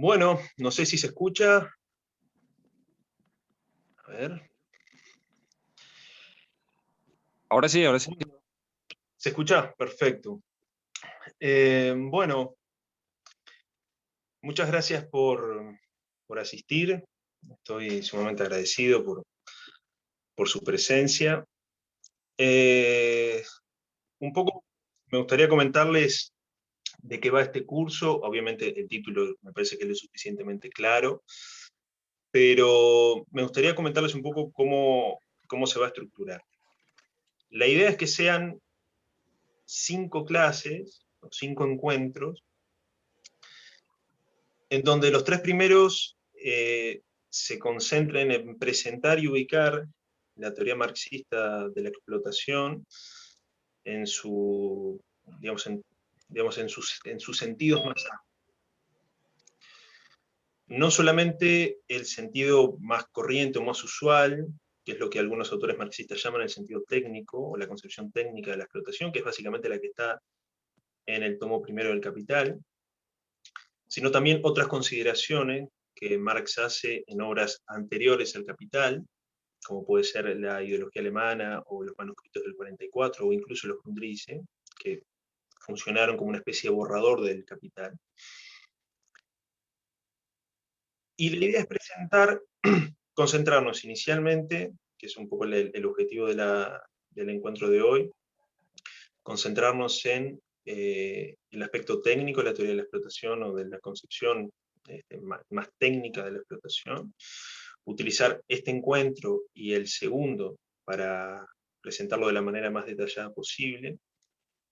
Bueno, no sé si se escucha. A ver. Ahora sí, ahora sí. ¿Se escucha? Perfecto. Bueno, muchas gracias por asistir. Estoy sumamente agradecido por su presencia. Un poco me gustaría comentarles de qué va este curso. Obviamente el título me parece que es lo suficientemente claro, pero me gustaría comentarles un poco cómo se va a estructurar. La idea es que sean 5 clases, o 5 encuentros, en donde los 3 primeros se concentren en presentar y ubicar la teoría marxista de la explotación en su, en sus sentidos más amplios. No solamente el sentido más corriente o más usual, que es lo que algunos autores marxistas llaman el sentido técnico, o la concepción técnica de la explotación, que es básicamente la que está en el tomo primero del Capital, sino también otras consideraciones que Marx hace en obras anteriores al Capital, como puede ser la ideología alemana o los manuscritos del 44, o incluso los Grundrisse, que funcionaron como una especie de borrador del Capital. Y la idea es concentrarnos inicialmente, que es un poco el objetivo del encuentro de hoy, concentrarnos en el aspecto técnico de la teoría de la explotación o de la concepción más técnica de la explotación, utilizar este encuentro y el segundo para presentarlo de la manera más detallada posible,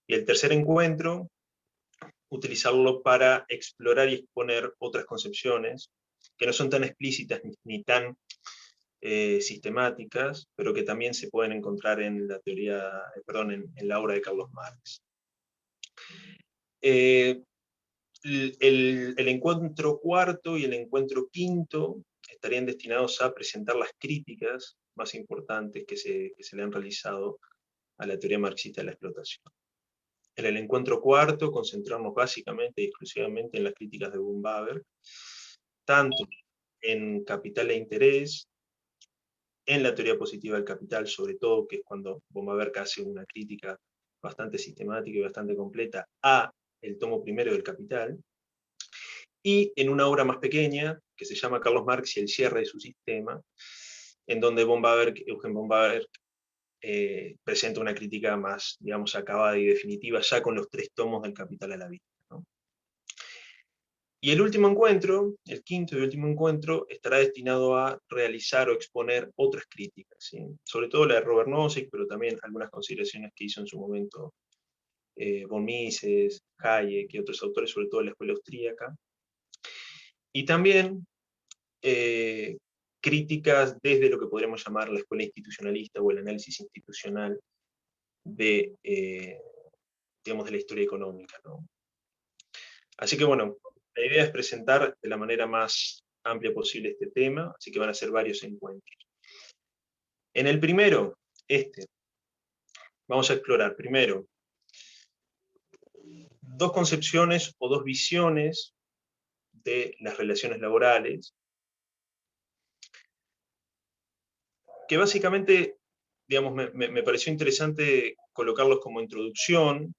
y el tercer encuentro, utilizarlo para explorar y exponer otras concepciones que no son tan explícitas ni tan sistemáticas, pero que también se pueden encontrar en la teoría, en la obra de Carlos Marx. El encuentro cuarto y el encuentro quinto estarían destinados a presentar las críticas más importantes que se le han realizado a la teoría marxista de la explotación. En el encuentro cuarto, concentrarnos básicamente y exclusivamente en las críticas de von Baber, tanto en Capital e Interés, en la teoría positiva del capital, sobre todo, que es cuando von Baber hace una crítica bastante sistemática y bastante completa a el tomo primero del Capital, y en una obra más pequeña, que se llama Carlos Marx y el cierre de su sistema, en donde Eugen von Baber presenta una crítica más, digamos, acabada y definitiva, ya con los 3 tomos del Capital a la vista, ¿no? Y el último encuentro, el quinto y último encuentro, estará destinado a realizar o exponer otras críticas, ¿sí? Sobre todo la de Robert Nozick, pero también algunas consideraciones que hizo en su momento von Mises, Hayek y otros autores, sobre todo de la escuela austríaca. Y también críticas desde lo que podríamos llamar la escuela institucionalista o el análisis institucional de, digamos, de la historia económica, ¿no? Así que bueno, la idea es presentar de la manera más amplia posible este tema, así que van a ser varios encuentros. En el primero, vamos a explorar primero 2 concepciones o 2 visiones de las relaciones laborales, que básicamente, digamos, me pareció interesante colocarlos como introducción,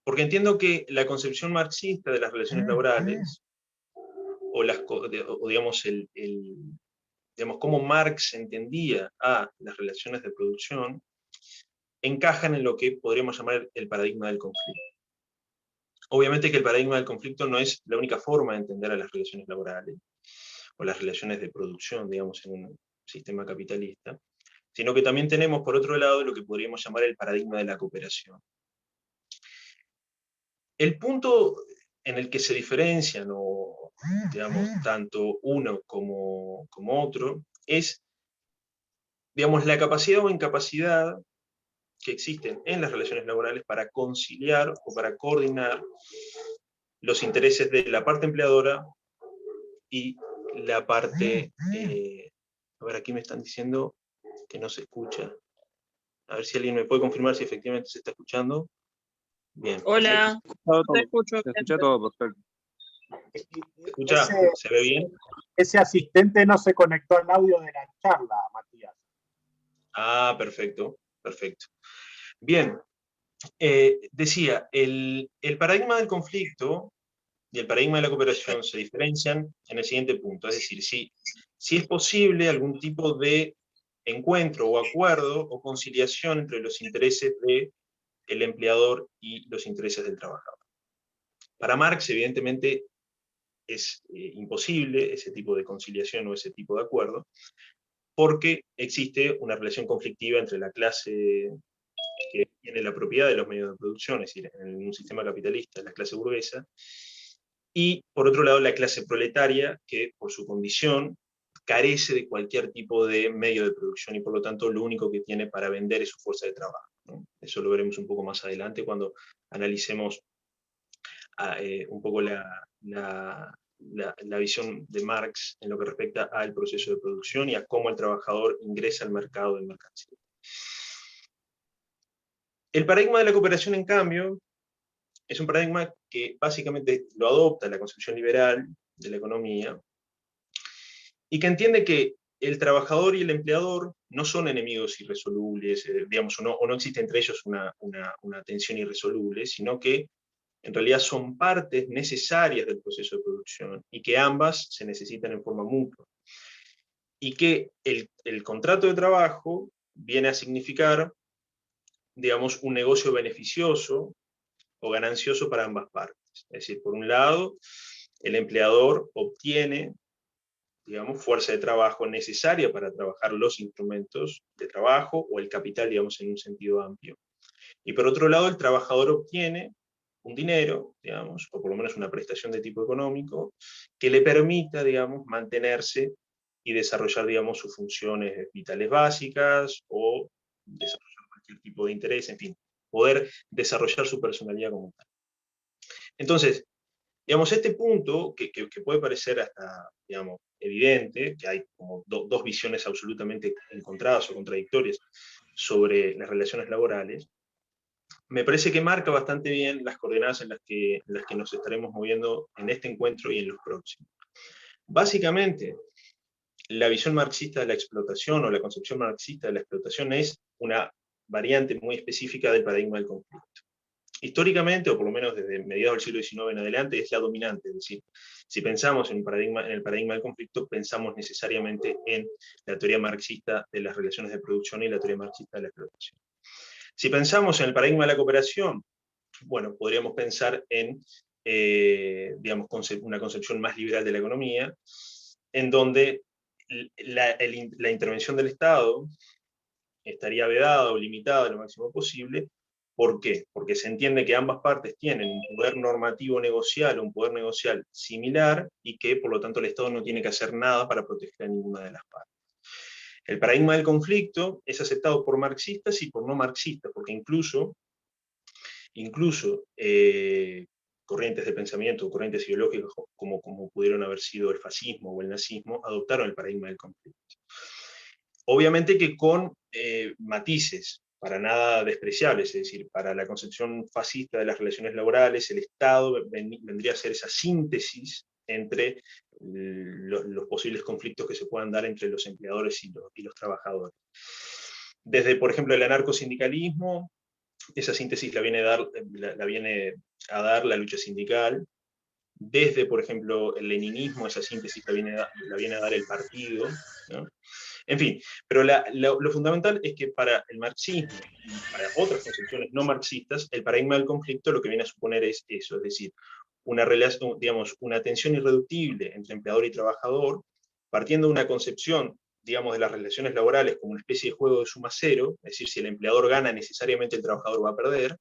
porque entiendo que la concepción marxista de las relaciones laborales, o digamos, digamos, cómo Marx entendía a las relaciones de producción, encajan en lo que podríamos llamar el paradigma del conflicto. Obviamente que el paradigma del conflicto no es la única forma de entender a las relaciones laborales, o las relaciones de producción, digamos, en un sistema capitalista, sino que también tenemos, por otro lado, lo que podríamos llamar el paradigma de la cooperación. El punto en el que se diferencian, o digamos, tanto uno como otro, es, digamos, la capacidad o incapacidad que existen en las relaciones laborales para conciliar o para coordinar los intereses de la parte empleadora y la parte... a ver, aquí me están diciendo que no se escucha. A ver si alguien me puede confirmar si efectivamente se está escuchando. Bien. Hola, Todo, no te escucho se bien, escucha pero todo perfecto. ¿Se escucha? ¿Se ve bien? Ese asistente no se conectó al audio de la charla, Matías. Ah, perfecto, perfecto. Bien, decía, el paradigma del conflicto y el paradigma de la cooperación se diferencian en el siguiente punto, es decir, si es posible algún tipo de encuentro o acuerdo o conciliación entre los intereses del empleador y los intereses del trabajador. Para Marx, evidentemente, es imposible ese tipo de conciliación o ese tipo de acuerdo, porque existe una relación conflictiva entre la clase que tiene la propiedad de los medios de producción, es decir, en un sistema capitalista, la clase burguesa, y por otro lado la clase proletaria, que por su condición carece de cualquier tipo de medio de producción y por lo tanto lo único que tiene para vender es su fuerza de trabajo, ¿no? Eso lo veremos un poco más adelante cuando analicemos un poco la visión de Marx en lo que respecta al proceso de producción y a cómo el trabajador ingresa al mercado de mercancía. El paradigma de la cooperación, en cambio, es un paradigma que básicamente lo adopta la concepción liberal de la economía y que entiende que el trabajador y el empleador no son enemigos irresolubles, digamos, o no existe entre ellos una tensión irresoluble, sino que en realidad son partes necesarias del proceso de producción y que ambas se necesitan en forma mutua. Y que el contrato de trabajo viene a significar, digamos, un negocio beneficioso o ganancioso para ambas partes. Es decir, por un lado, el empleador obtiene, digamos, fuerza de trabajo necesaria para trabajar los instrumentos de trabajo o el capital, digamos, en un sentido amplio. Y por otro lado, el trabajador obtiene un dinero, digamos, o por lo menos una prestación de tipo económico, que le permita, digamos, mantenerse y desarrollar, digamos, sus funciones vitales básicas o desarrollar cualquier tipo de interés, en fin, poder desarrollar su personalidad como tal. Entonces, digamos, este punto, que puede parecer hasta, digamos, evidente, que hay como dos visiones absolutamente encontradas o contradictorias sobre las relaciones laborales, me parece que marca bastante bien las coordenadas en las que nos estaremos moviendo en este encuentro y en los próximos. Básicamente, la visión marxista de la explotación o la concepción marxista de la explotación es una variante muy específica del paradigma del conflicto. Históricamente, o por lo menos desde mediados del siglo XIX en adelante, es la dominante, es decir, si pensamos en el paradigma del conflicto, pensamos necesariamente en la teoría marxista de las relaciones de producción y la teoría marxista de la explotación. Si pensamos en el paradigma de la cooperación, bueno, podríamos pensar en, digamos, una concepción más liberal de la economía, en donde la intervención del Estado estaría vedada o limitada lo máximo posible. ¿Por qué? Porque se entiende que ambas partes tienen un poder normativo negocial o un poder negocial similar y que, por lo tanto, el Estado no tiene que hacer nada para proteger a ninguna de las partes. El paradigma del conflicto es aceptado por marxistas y por no marxistas, porque incluso corrientes de pensamiento, corrientes ideológicas como pudieron haber sido el fascismo o el nazismo, adoptaron el paradigma del conflicto. Obviamente que con matices, para nada despreciables, es decir, para la concepción fascista de las relaciones laborales, el Estado vendría a ser esa síntesis entre los posibles conflictos que se puedan dar entre los empleadores y los trabajadores. Desde, por ejemplo, el anarcosindicalismo, esa síntesis la viene a dar la lucha sindical. Desde, por ejemplo, el leninismo, esa síntesis la viene a dar el partido, ¿no? En fin, pero lo fundamental es que para el marxismo y para otras concepciones no marxistas, el paradigma del conflicto lo que viene a suponer es eso, es decir, una relación, digamos, una tensión irreductible entre empleador y trabajador, partiendo de una concepción, digamos, de las relaciones laborales como una especie de juego de suma cero, es decir, si el empleador gana, necesariamente el trabajador va a perder.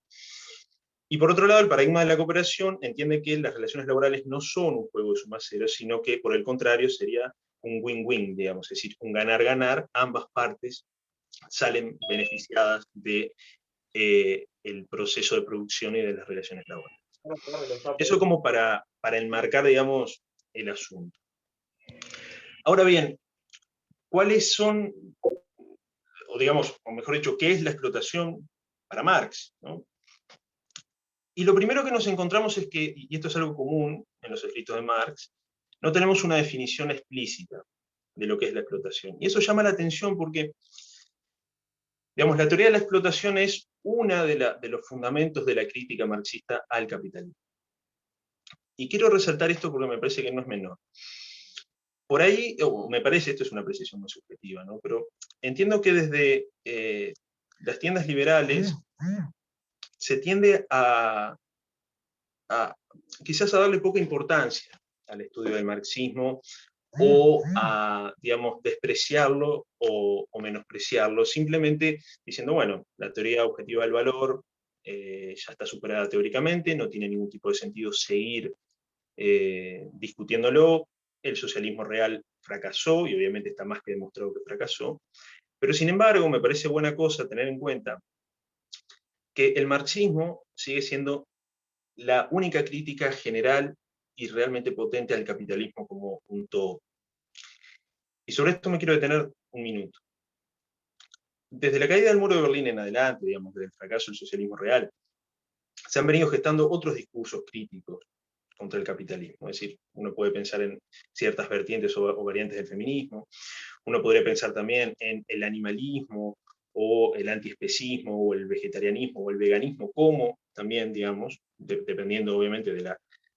Y por otro lado, el paradigma de la cooperación entiende que las relaciones laborales no son un juego de suma cero, sino que por el contrario sería un win-win, digamos, es decir, un ganar-ganar, ambas partes salen beneficiadas de el proceso de producción y de las relaciones laborales. Eso como para enmarcar, digamos, el asunto. Ahora bien, ¿cuáles son, o digamos, o mejor dicho, qué es la explotación para Marx, ¿no? Y lo primero que nos encontramos es que, y esto es algo común en los escritos de Marx, no tenemos una definición explícita de lo que es la explotación. Y eso llama la atención porque, digamos, la teoría de la explotación es una de los fundamentos de la crítica marxista al capitalismo. Y quiero resaltar esto porque me parece que no es menor. Por ahí, o me parece, esto es una precisión muy subjetiva, ¿no? Pero entiendo que desde las tiendas liberales se tiende quizás a darle poca importancia al estudio del marxismo, o a, digamos, despreciarlo o menospreciarlo, simplemente diciendo, bueno, la teoría objetiva del valor ya está superada teóricamente, no tiene ningún tipo de sentido seguir discutiéndolo, el socialismo real fracasó, y obviamente está más que demostrado que fracasó, pero sin embargo me parece buena cosa tener en cuenta que el marxismo sigue siendo la única crítica general y realmente potente al capitalismo como un todo. Y sobre esto me quiero detener un minuto. Desde la caída del muro de Berlín en adelante, digamos, desde el fracaso del socialismo real, se han venido gestando otros discursos críticos contra el capitalismo. Es decir, uno puede pensar en ciertas vertientes o variantes del feminismo, uno podría pensar también en el animalismo, o el antiespecismo, o el vegetarianismo, o el veganismo, como también, digamos, dependiendo obviamente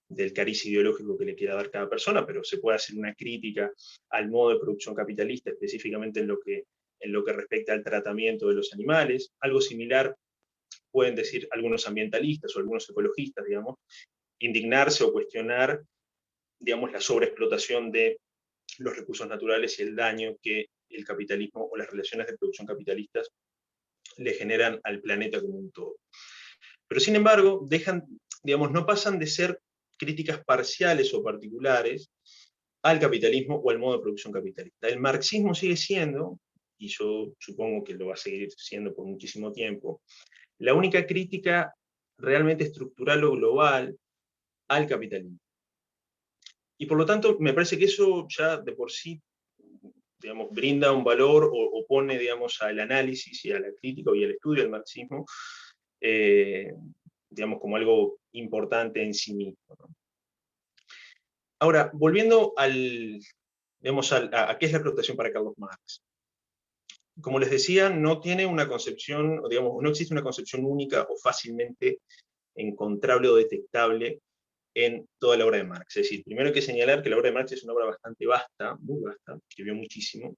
del cariz ideológico que le quiera dar cada persona, pero se puede hacer una crítica al modo de producción capitalista, específicamente en lo que respecta al tratamiento de los animales. Algo similar pueden decir algunos ambientalistas o algunos ecologistas, digamos, indignarse o cuestionar, digamos, la sobreexplotación de los recursos naturales y el daño que el capitalismo o las relaciones de producción capitalistas le generan al planeta como un todo. Pero sin embargo, digamos, no pasan de ser críticas parciales o particulares al capitalismo o al modo de producción capitalista. El marxismo sigue siendo, y yo supongo que lo va a seguir siendo por muchísimo tiempo, la única crítica realmente estructural o global al capitalismo. Y por lo tanto, me parece que eso ya de por sí, digamos, brinda un valor o pone, digamos, al análisis y a la crítica y al estudio del marxismo, digamos, como algo importante en sí mismo, ¿no? Ahora, volviendo digamos, a qué es la explotación para Carlos Marx. Como les decía, no tiene una concepción, digamos, no existe una concepción única o fácilmente encontrable o detectable en toda la obra de Marx. Es decir, primero hay que señalar que la obra de Marx es una obra bastante vasta, muy vasta, escribió muchísimo,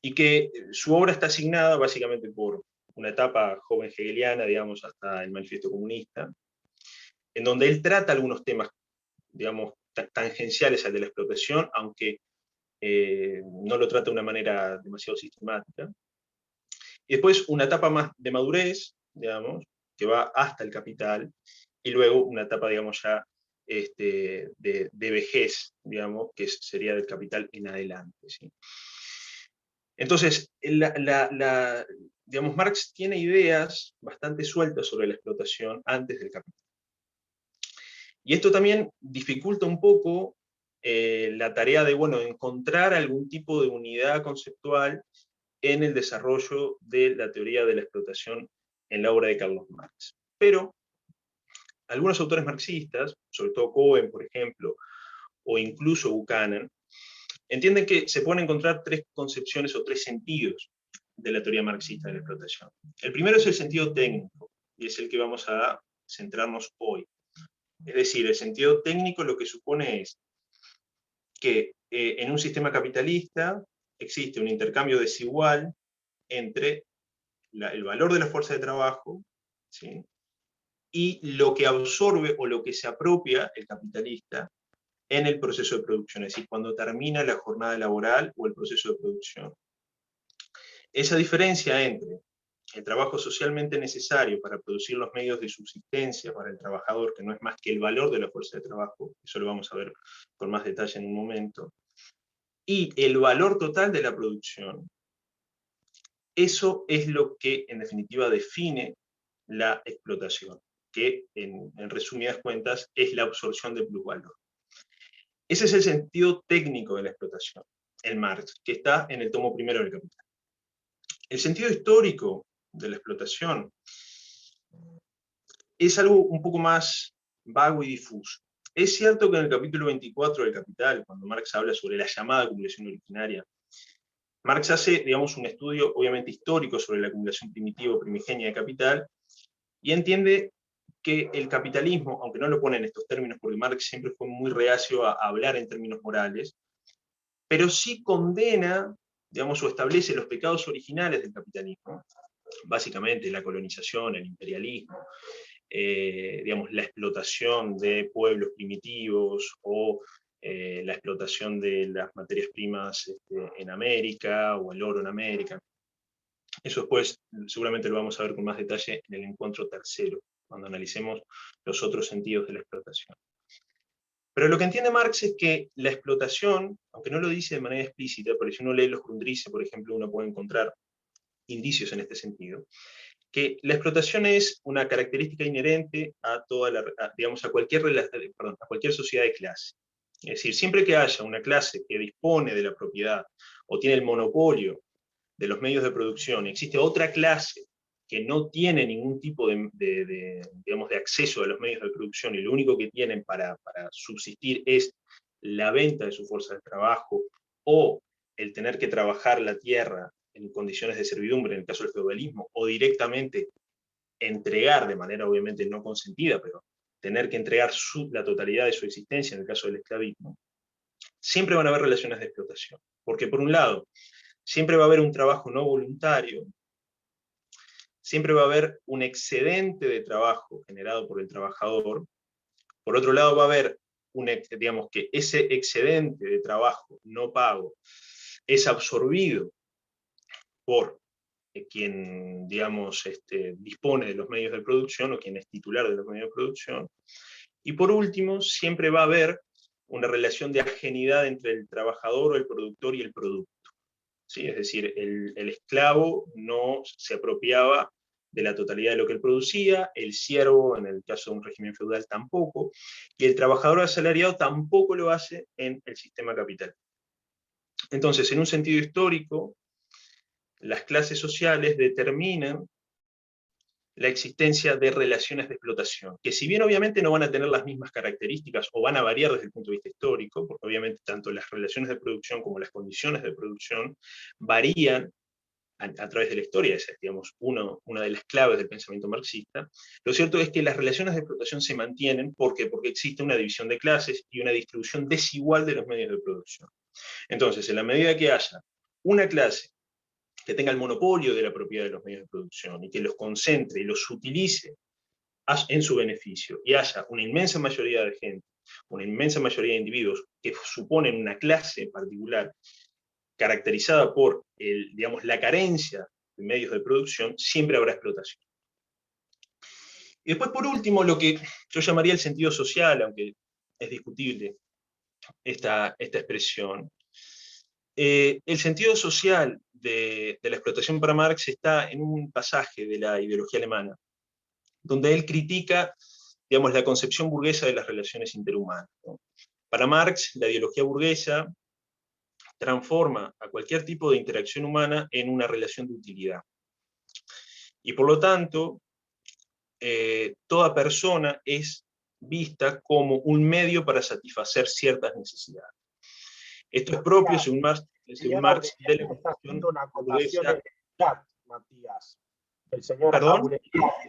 y que su obra está asignada básicamente por una etapa joven hegeliana, digamos, hasta el Manifiesto Comunista, en donde él trata algunos temas, digamos, tangenciales al de la explotación, aunque no lo trata de una manera demasiado sistemática. Y después una etapa más de madurez, digamos, que va hasta el Capital, y luego una etapa, digamos, ya de vejez, digamos, que sería del Capital en adelante, ¿sí? Entonces, digamos, Marx tiene ideas bastante sueltas sobre la explotación antes del Capital. Y esto también dificulta un poco la tarea de, bueno, encontrar algún tipo de unidad conceptual en el desarrollo de la teoría de la explotación en la obra de Carlos Marx. Pero algunos autores marxistas, sobre todo Cohen, por ejemplo, o incluso Buchanan, entienden que se pueden encontrar tres concepciones o tres sentidos de la teoría marxista de la explotación. El primero es el sentido técnico, y es el que vamos a centrarnos hoy. Es decir, el sentido técnico lo que supone es que en un sistema capitalista existe un intercambio desigual entre el valor de la fuerza de trabajo, ¿sí?, y lo que absorbe o lo que se apropia el capitalista en el proceso de producción, es decir, cuando termina la jornada laboral o el proceso de producción. Esa diferencia entre el trabajo socialmente necesario para producir los medios de subsistencia para el trabajador, que no es más que el valor de la fuerza de trabajo, eso lo vamos a ver con más detalle en un momento, y el valor total de la producción, eso es lo que en definitiva define la explotación, que en resumidas cuentas es la absorción de plusvalor. Ese es el sentido técnico de la explotación, el Marx, que está en el tomo primero del Capital. El sentido histórico de la explotación es algo un poco más vago y difuso. Es cierto que en el capítulo 24 del Capital, cuando Marx habla sobre la llamada acumulación originaria, Marx hace, digamos, un estudio obviamente histórico sobre la acumulación primitiva o primigenia de capital, y entiende que el capitalismo, aunque no lo pone en estos términos, porque Marx siempre fue muy reacio a hablar en términos morales, pero sí condena, digamos, o establece los pecados originales del capitalismo, básicamente la colonización, el imperialismo, digamos, la explotación de pueblos primitivos o la explotación de las materias primas en América o el oro en América. Eso después seguramente lo vamos a ver con más detalle en el encuentro tercero, cuando analicemos los otros sentidos de la explotación. Pero lo que entiende Marx es que la explotación, aunque no lo dice de manera explícita, pero si uno lee los Grundrisse, por ejemplo, uno puede encontrar indicios en este sentido, que la explotación es una característica inherente a toda digamos, a cualquier sociedad de clase. Es decir, siempre que haya una clase que dispone de la propiedad o tiene el monopolio de los medios de producción, existe otra clase que no tiene ningún tipo digamos, de acceso a los medios de producción y lo único que tienen para subsistir es la venta de su fuerza de trabajo o el tener que trabajar la tierra en condiciones de servidumbre, en el caso del feudalismo, o directamente entregar de manera obviamente no consentida, pero tener que entregar la totalidad de su existencia en el caso del esclavismo, siempre van a haber relaciones de explotación. Porque por un lado, siempre va a haber un trabajo no voluntario, siempre va a haber un excedente de trabajo generado por el trabajador, por otro lado va a haber, digamos, que ese excedente de trabajo no pago es absorbido por quien, digamos, dispone de los medios de producción o quien es titular de los medios de producción. Y por último, siempre va a haber una relación de ajenidad entre el trabajador o el productor y el producto. ¿Sí? Es decir, el esclavo no se apropiaba de la totalidad de lo que él producía, el siervo, en el caso de un régimen feudal, tampoco, y el trabajador asalariado tampoco lo hace en el sistema capitalista. Entonces, en un sentido histórico, las clases sociales determinan la existencia de relaciones de explotación, que si bien obviamente no van a tener las mismas características o van a variar desde el punto de vista histórico, porque obviamente tanto las relaciones de producción como las condiciones de producción varían a través de la historia, esa es, digamos, una de las claves del pensamiento marxista. Lo cierto es que las relaciones de explotación se mantienen, ¿por qué? Porque existe una división de clases y una distribución desigual de los medios de producción. Entonces, en la medida que haya una clase que tenga el monopolio de la propiedad de los medios de producción y que los concentre y los utilice en su beneficio, y haya una inmensa mayoría de gente, una inmensa mayoría de individuos que suponen una clase en particular caracterizada por digamos, la carencia de medios de producción, siempre habrá explotación. Y después, por último, lo que yo llamaría el sentido social, aunque es discutible esta expresión, el sentido social de la explotación para Marx está en un pasaje de la ideología alemana, donde él critica, digamos, la concepción burguesa de las relaciones interhumanas, ¿no? Para Marx, la ideología burguesa transforma a cualquier tipo de interacción humana en una relación de utilidad. Y por lo tanto, toda persona es vista como un medio para satisfacer ciertas necesidades. Esto es propio, según Marx, de la está haciendo una acotación burguesa. en el chat, Matías. El ¿Perdón?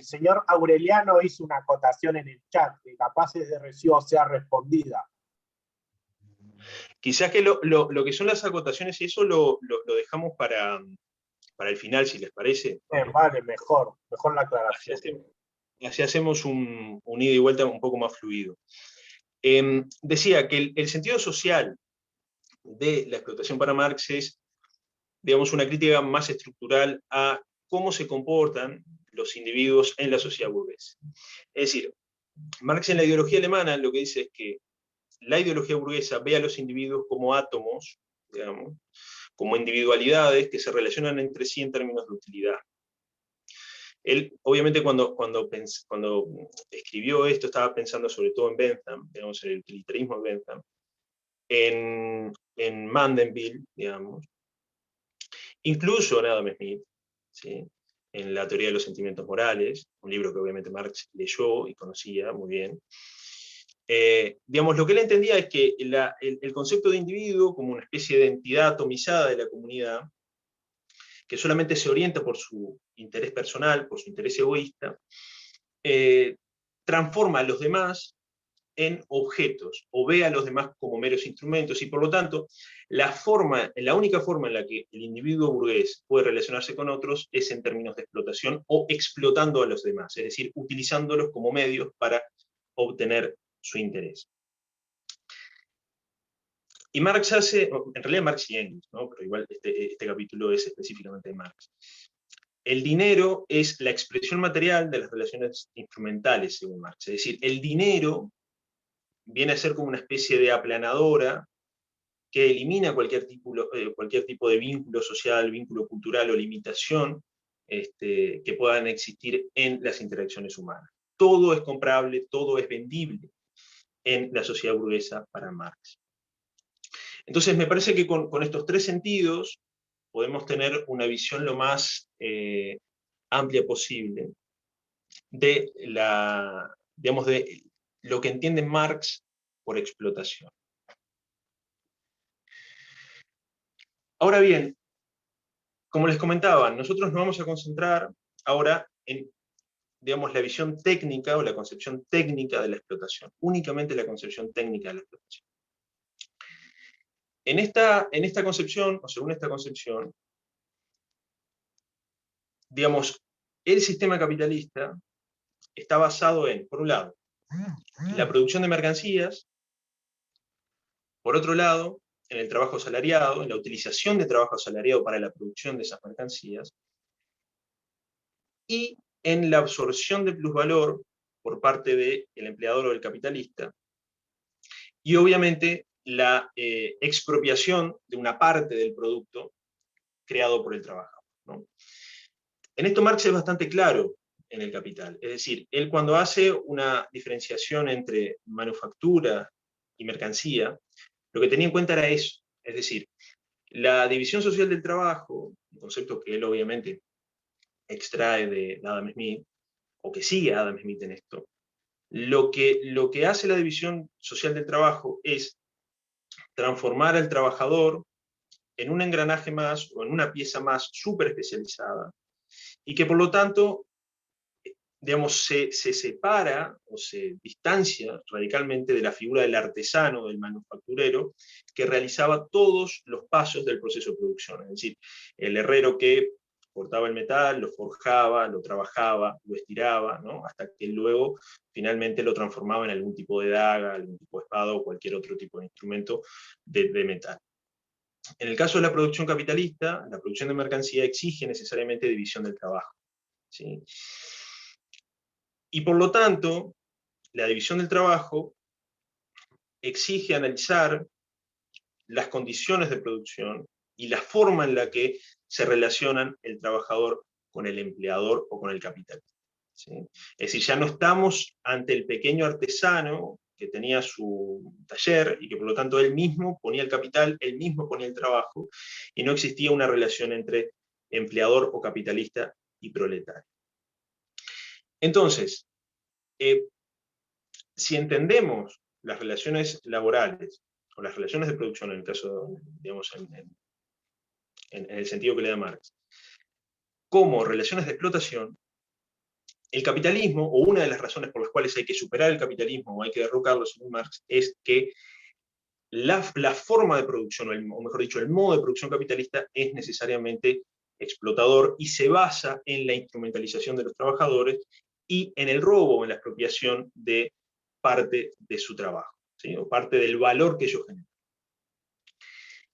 señor Aureliano hizo una acotación en el chat, que capaz es de recibo sea respondida. Quizás que lo que son las acotaciones y eso lo dejamos para el final, si les parece. Vale, mejor la aclaración. Así hacemos un ida y vuelta un poco más fluido. Decía que el sentido social de la explotación para Marx es, digamos, una crítica más estructural a cómo se comportan los individuos en la sociedad burguesa. Es decir, Marx en la ideología alemana lo que dice es que la ideología burguesa ve a los individuos como átomos, digamos, como individualidades que se relacionan entre sí en términos de utilidad. Él, obviamente, cuando escribió esto, estaba pensando sobre todo en Bentham, digamos, en el utilitarismo de Bentham, en Mandeville, digamos, incluso en Adam Smith, ¿sí? en la teoría de los sentimientos morales, un libro que obviamente Marx leyó y conocía muy bien. Digamos, lo que él entendía es que el concepto de individuo como una especie de entidad atomizada de la comunidad, que solamente se orienta por su interés personal, por su interés egoísta, transforma a los demás en objetos, o ve a los demás como meros instrumentos, y por lo tanto, la única forma en la que el individuo burgués puede relacionarse con otros es en términos de explotación o explotando a los demás, es decir, utilizándolos como medios para obtener su interés. Y Marx en realidad Marx y Engels, ¿no? Pero igual este capítulo es específicamente de Marx. El dinero es la expresión material de las relaciones instrumentales, según Marx. Es decir, el dinero viene a ser como una especie de aplanadora que elimina cualquier tipo de vínculo social, vínculo cultural o limitación que puedan existir en las interacciones humanas. Todo es comprable, todo es vendible en la sociedad burguesa para Marx. Entonces me parece que con estos tres sentidos podemos tener una visión lo más amplia posible de de lo que entiende Marx por explotación. Ahora bien, como les comentaba, nosotros nos vamos a concentrar ahora en, digamos, la visión técnica o la concepción técnica de la explotación, únicamente la concepción técnica de la explotación. En esta concepción, o según esta concepción, digamos, el sistema capitalista está basado en, por un lado, la producción de mercancías, por otro lado, en el trabajo asalariado, en la utilización de trabajo asalariado para la producción de esas mercancías, y en la absorción de plusvalor por parte del empleador o del capitalista, y obviamente la expropiación de una parte del producto creado por el trabajador, ¿no? En esto Marx es bastante claro en El Capital, es decir, él cuando hace una diferenciación entre manufactura y mercancía, lo que tenía en cuenta era eso, es decir, la división social del trabajo, un concepto que él obviamente extrae de Adam Smith, o que sigue a Adam Smith en esto, lo que hace la división social del trabajo es transformar al trabajador en un engranaje más o en una pieza más súper especializada, y que por lo tanto, digamos, se separa o se distancia radicalmente de la figura del artesano, del manufacturero, que realizaba todos los pasos del proceso de producción. Es decir, el herrero que cortaba el metal, lo forjaba, lo trabajaba, lo estiraba, ¿no? Hasta que luego finalmente lo transformaba en algún tipo de daga, algún tipo de espada o cualquier otro tipo de instrumento de metal. En el caso de la producción capitalista, la producción de mercancía exige necesariamente división del trabajo, ¿sí? Y por lo tanto, la división del trabajo exige analizar las condiciones de producción y la forma en la que se relacionan el trabajador con el empleador o con el capitalista, ¿sí? Es decir, ya no estamos ante el pequeño artesano que tenía su taller y que por lo tanto él mismo ponía el capital, él mismo ponía el trabajo, y no existía una relación entre empleador o capitalista y proletario. Entonces, si entendemos las relaciones laborales o las relaciones de producción, en el caso, digamos, en el sentido que le da Marx, como relaciones de explotación, el capitalismo, o una de las razones por las cuales hay que superar el capitalismo o hay que derrocarlo, según Marx, es que la forma de producción, o mejor dicho, el modo de producción capitalista es necesariamente explotador y se basa en la instrumentalización de los trabajadores y en el robo o en la expropiación de parte de su trabajo, ¿sí? O parte del valor que ellos generan.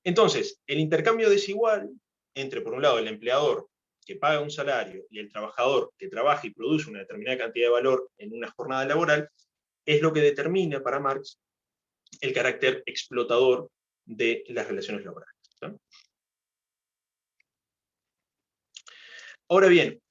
Entonces, el intercambio desigual entre, por un lado, el empleador que paga un salario y el trabajador que trabaja y produce una determinada cantidad de valor en una jornada laboral, es lo que determina para Marx el carácter explotador de las relaciones laborales, ¿sí? Ahora bien,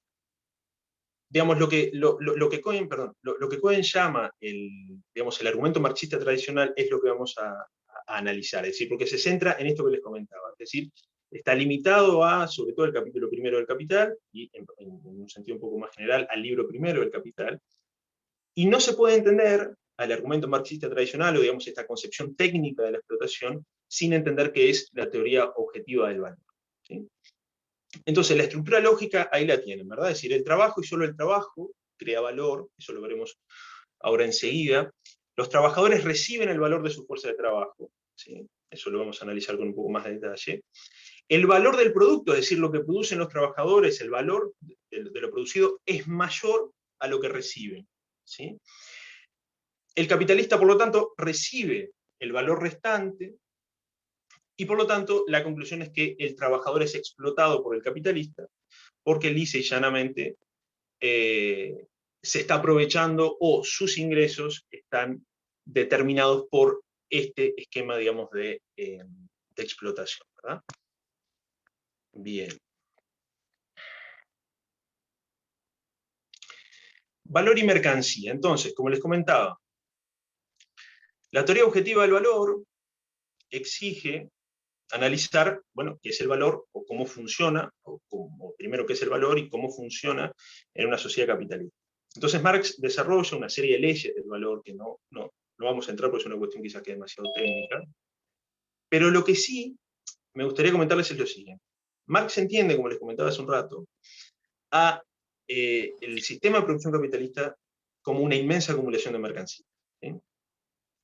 digamos, lo que Cohen llama el argumento marxista tradicional es lo que vamos a analizar, es decir, porque se centra en esto que les comentaba, es decir, está limitado a, sobre todo, el capítulo primero del Capital, y en un sentido un poco más general, al libro primero del Capital, y no se puede entender al argumento marxista tradicional, o digamos esta concepción técnica de la explotación, sin entender qué es la teoría objetiva del valor, ¿sí? Entonces, la estructura lógica ahí la tienen, ¿verdad? Es decir, el trabajo y solo el trabajo crea valor, eso lo veremos ahora enseguida. Los trabajadores reciben el valor de su fuerza de trabajo, ¿sí? Eso lo vamos a analizar con un poco más de detalle. El valor del producto, es decir, lo que producen los trabajadores, el valor de lo producido, es mayor a lo que reciben, ¿sí? El capitalista, por lo tanto, recibe el valor restante, y por lo tanto, la conclusión es que el trabajador es explotado por el capitalista, porque lisa y llanamente se está aprovechando, o sus ingresos están determinados por este esquema, digamos, de explotación, ¿verdad? Bien. Valor y mercancía. Entonces, como les comentaba, la teoría objetiva del valor exige analizar, bueno, qué es el valor, o cómo funciona, o primero qué es el valor y cómo funciona en una sociedad capitalista. Entonces Marx desarrolla una serie de leyes del valor, que no vamos a entrar porque es una cuestión quizás que es demasiado técnica, pero lo que sí me gustaría comentarles es lo siguiente. Marx entiende, como les comentaba hace un rato, a el sistema de producción capitalista como una inmensa acumulación de mercancías, ¿sí?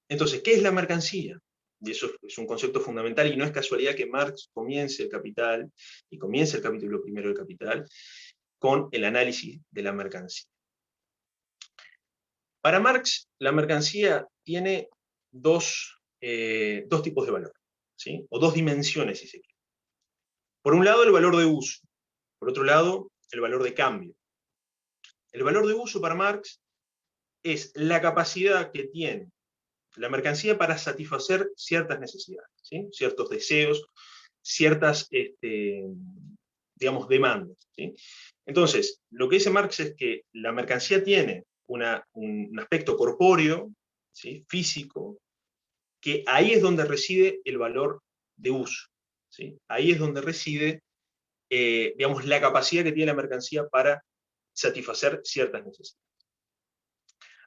Entonces, ¿qué es la mercancía? Y eso es un concepto fundamental, y no es casualidad que Marx comience el Capital, y comience el capítulo primero del Capital, con el análisis de la mercancía. Para Marx, la mercancía tiene dos tipos de valor, ¿sí? O dos dimensiones, si se quiere. Por un lado, el valor de uso. Por otro lado, el valor de cambio. El valor de uso para Marx es la capacidad que tiene la mercancía para satisfacer ciertas necesidades, ¿sí? Ciertos deseos, ciertas, digamos, demandas, ¿sí? Entonces, lo que dice Marx es que la mercancía tiene un aspecto corpóreo, ¿sí? Físico, que ahí es donde reside el valor de uso, ¿sí? Ahí es donde reside, digamos, la capacidad que tiene la mercancía para satisfacer ciertas necesidades.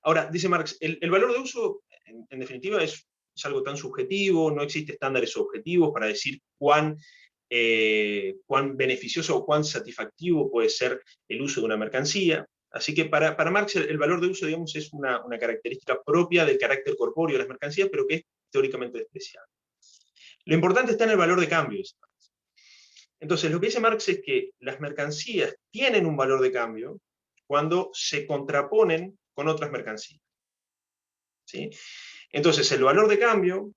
Ahora, dice Marx, el valor de uso, en definitiva, es algo tan subjetivo, no existe estándares objetivos para decir cuán beneficioso o cuán satisfactivo puede ser el uso de una mercancía. Así que para Marx el valor de uso, digamos, es una característica propia del carácter corpóreo de las mercancías, pero que es teóricamente despreciable. Lo importante está en el valor de cambio, dice Marx. Entonces, lo que dice Marx es que las mercancías tienen un valor de cambio cuando se contraponen con otras mercancías, ¿sí? Entonces, el valor de cambio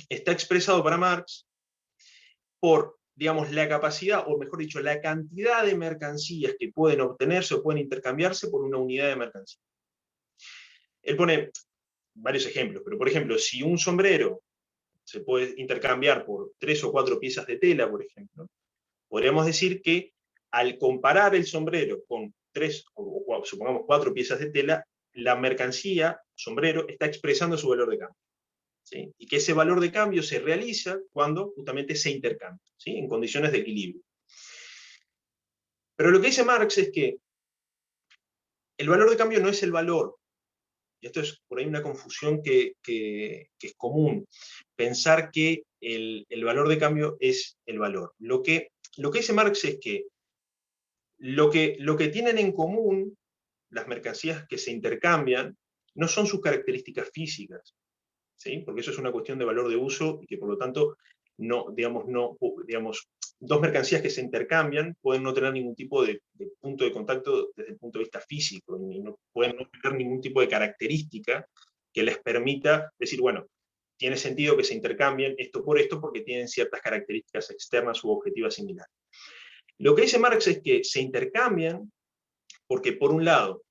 está expresado para Marx por, digamos, la capacidad, o mejor dicho, la cantidad de mercancías que pueden obtenerse o pueden intercambiarse por una unidad de mercancía. Él pone varios ejemplos, pero por ejemplo, si un sombrero se puede intercambiar por 3 o 4 piezas de tela, por ejemplo, podríamos decir que al comparar el sombrero con 3 o supongamos 4 piezas de tela, la mercancía, sombrero, está expresando su valor de cambio, ¿sí? Y que ese valor de cambio se realiza cuando justamente se intercambia, ¿sí? En condiciones de equilibrio. Pero lo que dice Marx es que el valor de cambio no es el valor. Y esto es por ahí una confusión que es común, pensar que el valor de cambio es el valor. Lo que dice Marx es que lo que tienen en común las mercancías que se intercambian no son sus características físicas, ¿sí? Porque eso es una cuestión de valor de uso, y que por lo tanto, dos mercancías que se intercambian pueden no tener ningún tipo de punto de contacto desde el punto de vista físico, y pueden no tener ningún tipo de característica que les permita decir, bueno, tiene sentido que se intercambien esto por esto porque tienen ciertas características externas u objetivas similares. Lo que dice Marx es que se intercambian porque, por un lado,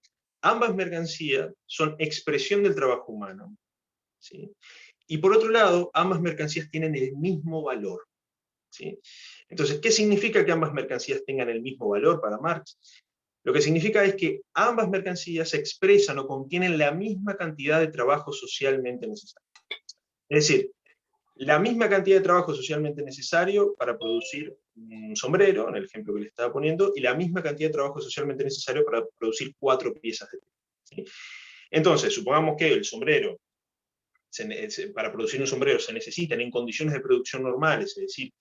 ambas mercancías son expresión del trabajo humano, ¿sí? Y por otro lado, ambas mercancías tienen el mismo valor, ¿sí? Entonces, ¿qué significa que ambas mercancías tengan el mismo valor para Marx? Lo que significa es que ambas mercancías expresan o contienen la misma cantidad de trabajo socialmente necesario. Es decir, la misma cantidad de trabajo socialmente necesario para producir un sombrero, en el ejemplo que le estaba poniendo, y la misma cantidad de trabajo socialmente necesario para producir 4 piezas de tela, ¿sí? Entonces, supongamos que el sombrero, para producir un sombrero se necesitan en condiciones de producción normales, es decir,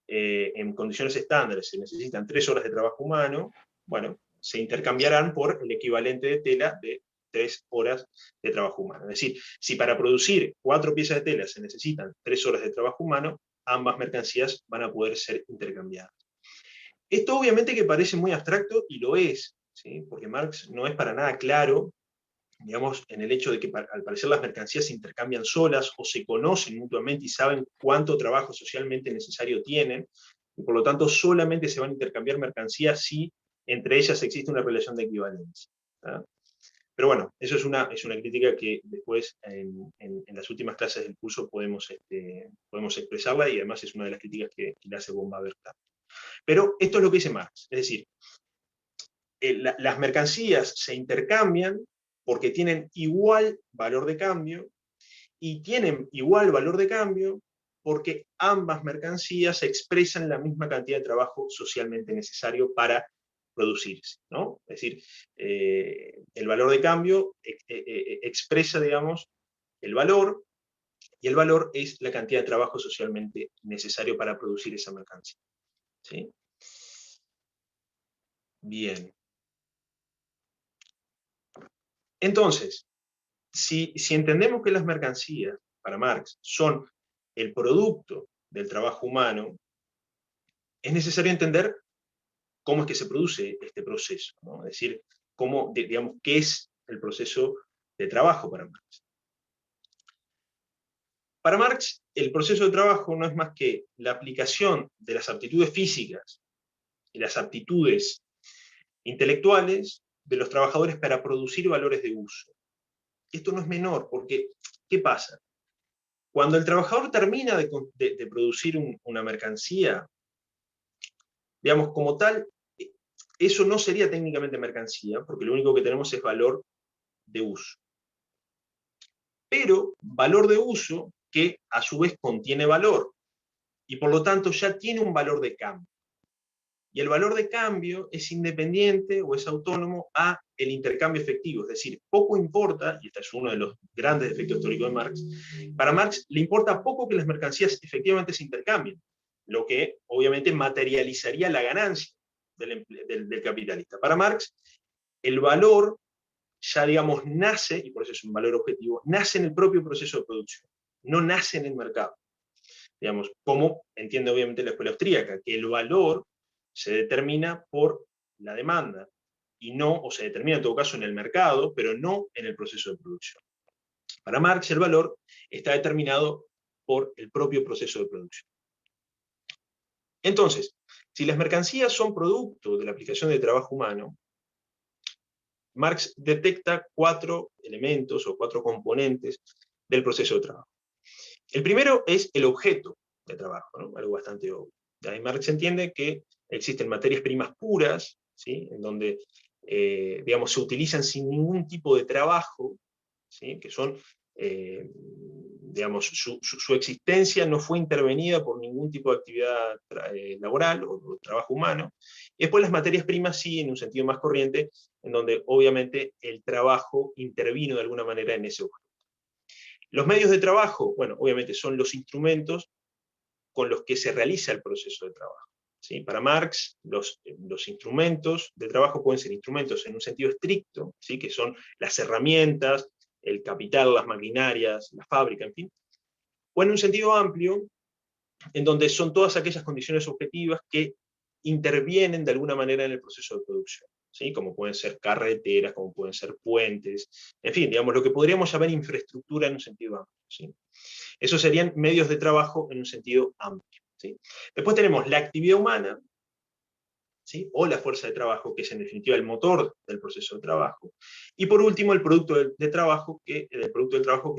en condiciones estándares se necesitan 3 horas de trabajo humano, bueno, se intercambiarán por el equivalente de tela de 3 horas de trabajo humano. Es decir, si para producir 4 piezas de tela se necesitan 3 horas de trabajo humano, ambas mercancías van a poder ser intercambiadas. Esto obviamente que parece muy abstracto, y lo es, ¿sí? Porque Marx no es para nada claro, digamos, en el hecho de que al parecer las mercancías se intercambian solas o se conocen mutuamente y saben cuánto trabajo socialmente necesario tienen, y por lo tanto solamente se van a intercambiar mercancías si entre ellas existe una relación de equivalencia, ¿tá? Pero bueno, eso es una crítica que después en las últimas clases del curso podemos expresarla, y además es una de las críticas que le hace Von Baber. Pero esto es lo que dice Marx, es decir, las mercancías se intercambian porque tienen igual valor de cambio, y tienen igual valor de cambio porque ambas mercancías expresan la misma cantidad de trabajo socialmente necesario para producirse, ¿no? Es decir, el valor de cambio expresa, digamos, el valor, y el valor es la cantidad de trabajo socialmente necesario para producir esa mercancía, ¿sí? Bien. Entonces, si entendemos que las mercancías, para Marx, son el producto del trabajo humano, es necesario entender cómo es que se produce este proceso, ¿no? Es decir, digamos, qué es el proceso de trabajo para Marx. Para Marx, el proceso de trabajo no es más que la aplicación de las aptitudes físicas y las aptitudes intelectuales de los trabajadores para producir valores de uso. Esto no es menor, porque, ¿qué pasa? Cuando el trabajador termina de producir una mercancía, digamos, como tal, eso no sería técnicamente mercancía, porque lo único que tenemos es valor de uso. Pero valor de uso que a su vez contiene valor, y por lo tanto ya tiene un valor de cambio. Y el valor de cambio es independiente o es autónomo a el intercambio efectivo, es decir, poco importa, y este es uno de los grandes efectos teóricos de Marx, para Marx le importa poco que las mercancías efectivamente se intercambien, lo que obviamente materializaría la ganancia del capitalista. Para Marx, el valor ya, digamos, nace, y por eso es un valor objetivo, nace en el propio proceso de producción, no nace en el mercado. Digamos, como entiende obviamente la escuela austríaca, que el valor se determina por la demanda, y no, o se determina en todo caso en el mercado, pero no en el proceso de producción. Para Marx el valor está determinado por el propio proceso de producción. Entonces, si las mercancías son producto de la aplicación del trabajo humano, Marx detecta 4 elementos o 4 componentes del proceso de trabajo. El primero es el objeto de trabajo, ¿no? Algo bastante obvio. Ahí Marx entiende que existen materias primas puras, ¿sí? En donde digamos, se utilizan sin ningún tipo de trabajo, ¿sí? Que son, digamos, su existencia no fue intervenida por ningún tipo de actividad laboral o trabajo humano. Y después las materias primas sí, en un sentido más corriente, en donde obviamente el trabajo intervino de alguna manera en ese objeto. Los medios de trabajo, bueno, obviamente son los instrumentos con los que se realiza el proceso de trabajo, ¿sí? Para Marx, los instrumentos de trabajo pueden ser instrumentos en un sentido estricto, ¿sí? Que son las herramientas, el capital, las maquinarias, la fábrica, en fin, o en un sentido amplio, en donde son todas aquellas condiciones objetivas que intervienen de alguna manera en el proceso de producción, ¿sí? Como pueden ser carreteras, como pueden ser puentes, en fin, digamos, lo que podríamos llamar infraestructura en un sentido amplio, ¿sí? Esos serían medios de trabajo en un sentido amplio, ¿sí? Después tenemos la actividad humana, ¿sí? O la fuerza de trabajo, que es en definitiva el motor del proceso de trabajo. Y por último, el producto del trabajo, que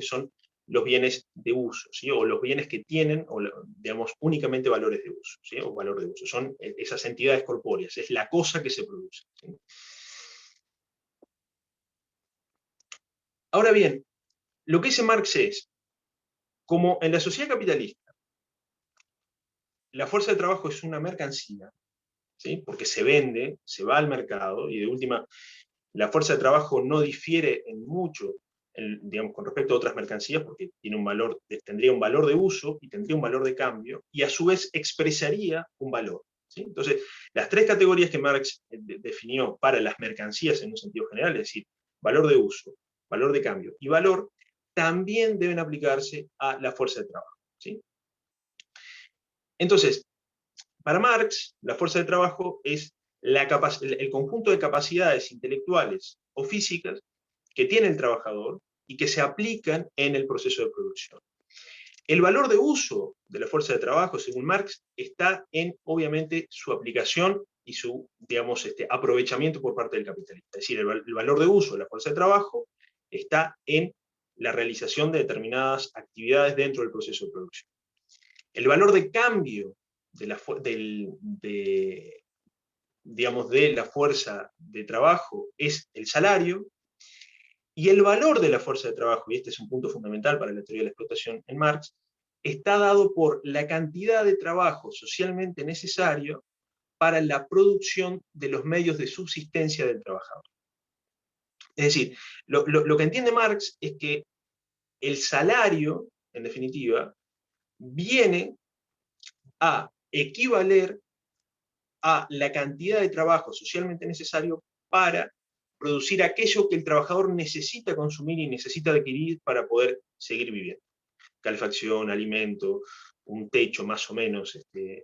son los bienes de uso, ¿sí? O los bienes que tienen, o digamos, únicamente valores de uso, ¿sí? O valor de uso. Son esas entidades corpóreas, es la cosa que se produce, ¿sí? Ahora bien, lo que dice Marx es, como en la sociedad capitalista la fuerza de trabajo es una mercancía, ¿sí? Porque se vende, se va al mercado, y de última, la fuerza de trabajo no difiere en mucho, digamos, con respecto a otras mercancías, porque tiene un valor, tendría un valor de uso y tendría un valor de cambio, y a su vez expresaría un valor, ¿sí? Entonces, las tres categorías que Marx definió para las mercancías en un sentido general, es decir, valor de uso, valor de cambio y valor, también deben aplicarse a la fuerza de trabajo, ¿sí? Entonces, para Marx, la fuerza de trabajo es el conjunto de capacidades intelectuales o físicas que tiene el trabajador y que se aplican en el proceso de producción. El valor de uso de la fuerza de trabajo, según Marx, está en, obviamente, su aplicación y su, digamos, aprovechamiento por parte del capitalista. Es decir, el valor de uso de la fuerza de trabajo está en la realización de determinadas actividades dentro del proceso de producción. El valor de cambio digamos, de la fuerza de trabajo es el salario, y el valor de la fuerza de trabajo, y este es un punto fundamental para la teoría de la explotación en Marx, está dado por la cantidad de trabajo socialmente necesario para la producción de los medios de subsistencia del trabajador. Es decir, lo que entiende Marx es que el salario, en definitiva, viene a equivaler a la cantidad de trabajo socialmente necesario para producir aquello que el trabajador necesita consumir y necesita adquirir para poder seguir viviendo. Calefacción, alimento, un techo más o menos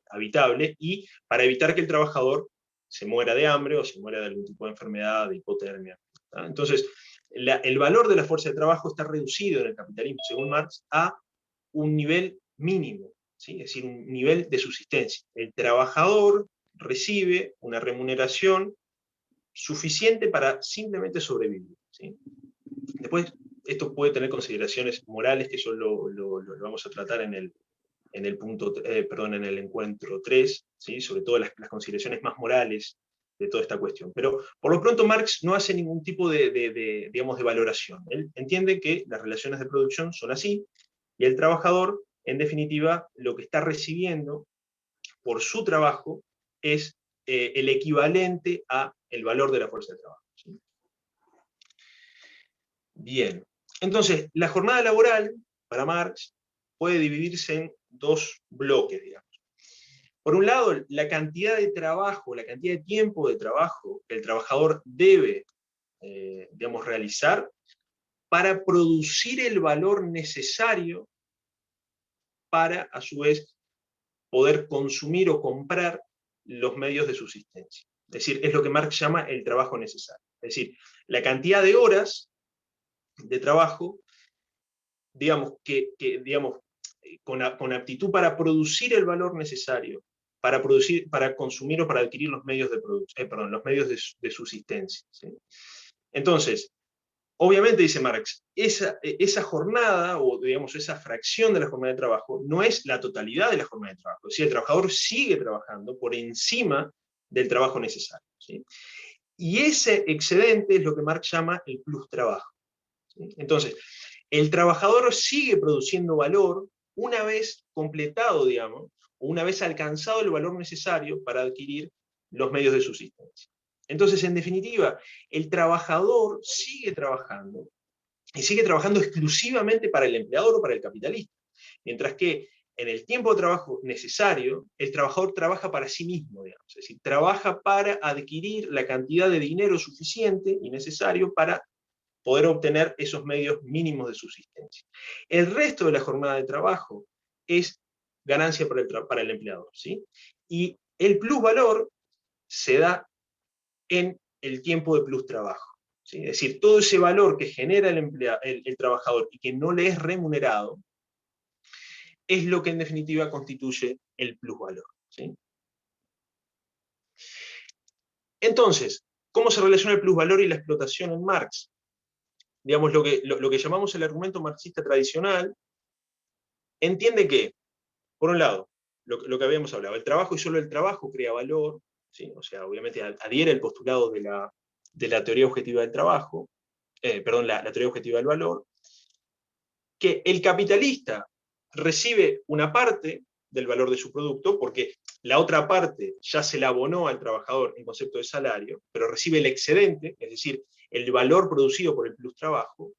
habitable, y para evitar que el trabajador se muera de hambre o se muera de algún tipo de enfermedad, de hipotermia, ¿tá? Entonces, el valor de la fuerza de trabajo está reducido en el capitalismo, según Marx, a un nivel mínimo, ¿sí? Es decir, un nivel de subsistencia. El trabajador recibe una remuneración suficiente para simplemente sobrevivir, ¿sí? Después, esto puede tener consideraciones morales, que eso lo vamos a tratar en el encuentro 3, ¿sí? Sobre todo las consideraciones más morales de toda esta cuestión. Pero por lo pronto Marx no hace ningún tipo digamos, de valoración. Él entiende que las relaciones de producción son así, y el trabajador, en definitiva, lo que está recibiendo por su trabajo es el equivalente a el valor de la fuerza de trabajo, ¿sí? Bien, entonces, la jornada laboral, para Marx, puede dividirse en dos bloques, digamos. Por un lado, la cantidad de trabajo, la cantidad de tiempo de trabajo que el trabajador debe, digamos, realizar para producir el valor necesario para, a su vez, poder consumir o comprar los medios de subsistencia. Es decir, es lo que Marx llama el trabajo necesario. Es decir, la cantidad de horas de trabajo, digamos, digamos, con aptitud para producir el valor necesario, para consumir o para adquirir los medios de producción, los medios de subsistencia, ¿sí? Entonces, obviamente, dice Marx, esa jornada, o digamos, esa fracción de la jornada de trabajo, no es la totalidad de la jornada de trabajo. Es decir, el trabajador sigue trabajando por encima del trabajo necesario, ¿sí? Y ese excedente es lo que Marx llama el plus trabajo, ¿sí? Entonces, el trabajador sigue produciendo valor una vez completado, digamos, o una vez alcanzado el valor necesario para adquirir los medios de subsistencia. Entonces, en definitiva, el trabajador sigue trabajando, y sigue trabajando exclusivamente para el empleador o para el capitalista, mientras que en el tiempo de trabajo necesario, el trabajador trabaja para sí mismo, digamos, es decir, trabaja para adquirir la cantidad de dinero suficiente y necesario para poder obtener esos medios mínimos de subsistencia. El resto de la jornada de trabajo es ganancia para el empleador, ¿sí? Y el plusvalor se da en el tiempo de plus trabajo, ¿sí? Es decir, todo ese valor que genera el trabajador y que no le es remunerado, es lo que en definitiva constituye el plusvalor, ¿sí? Entonces, ¿cómo se relaciona el plusvalor y la explotación en Marx? Digamos, lo que llamamos el argumento marxista tradicional entiende que, por un lado, lo que habíamos hablado, el trabajo y solo el trabajo crea valor, ¿sí? O sea, obviamente adhiere al postulado de la teoría objetiva del trabajo, la teoría objetiva del valor, que el capitalista recibe una parte del valor de su producto, porque la otra parte ya se la abonó al trabajador en concepto de salario, pero recibe el excedente, es decir, el valor producido por el plus trabajo,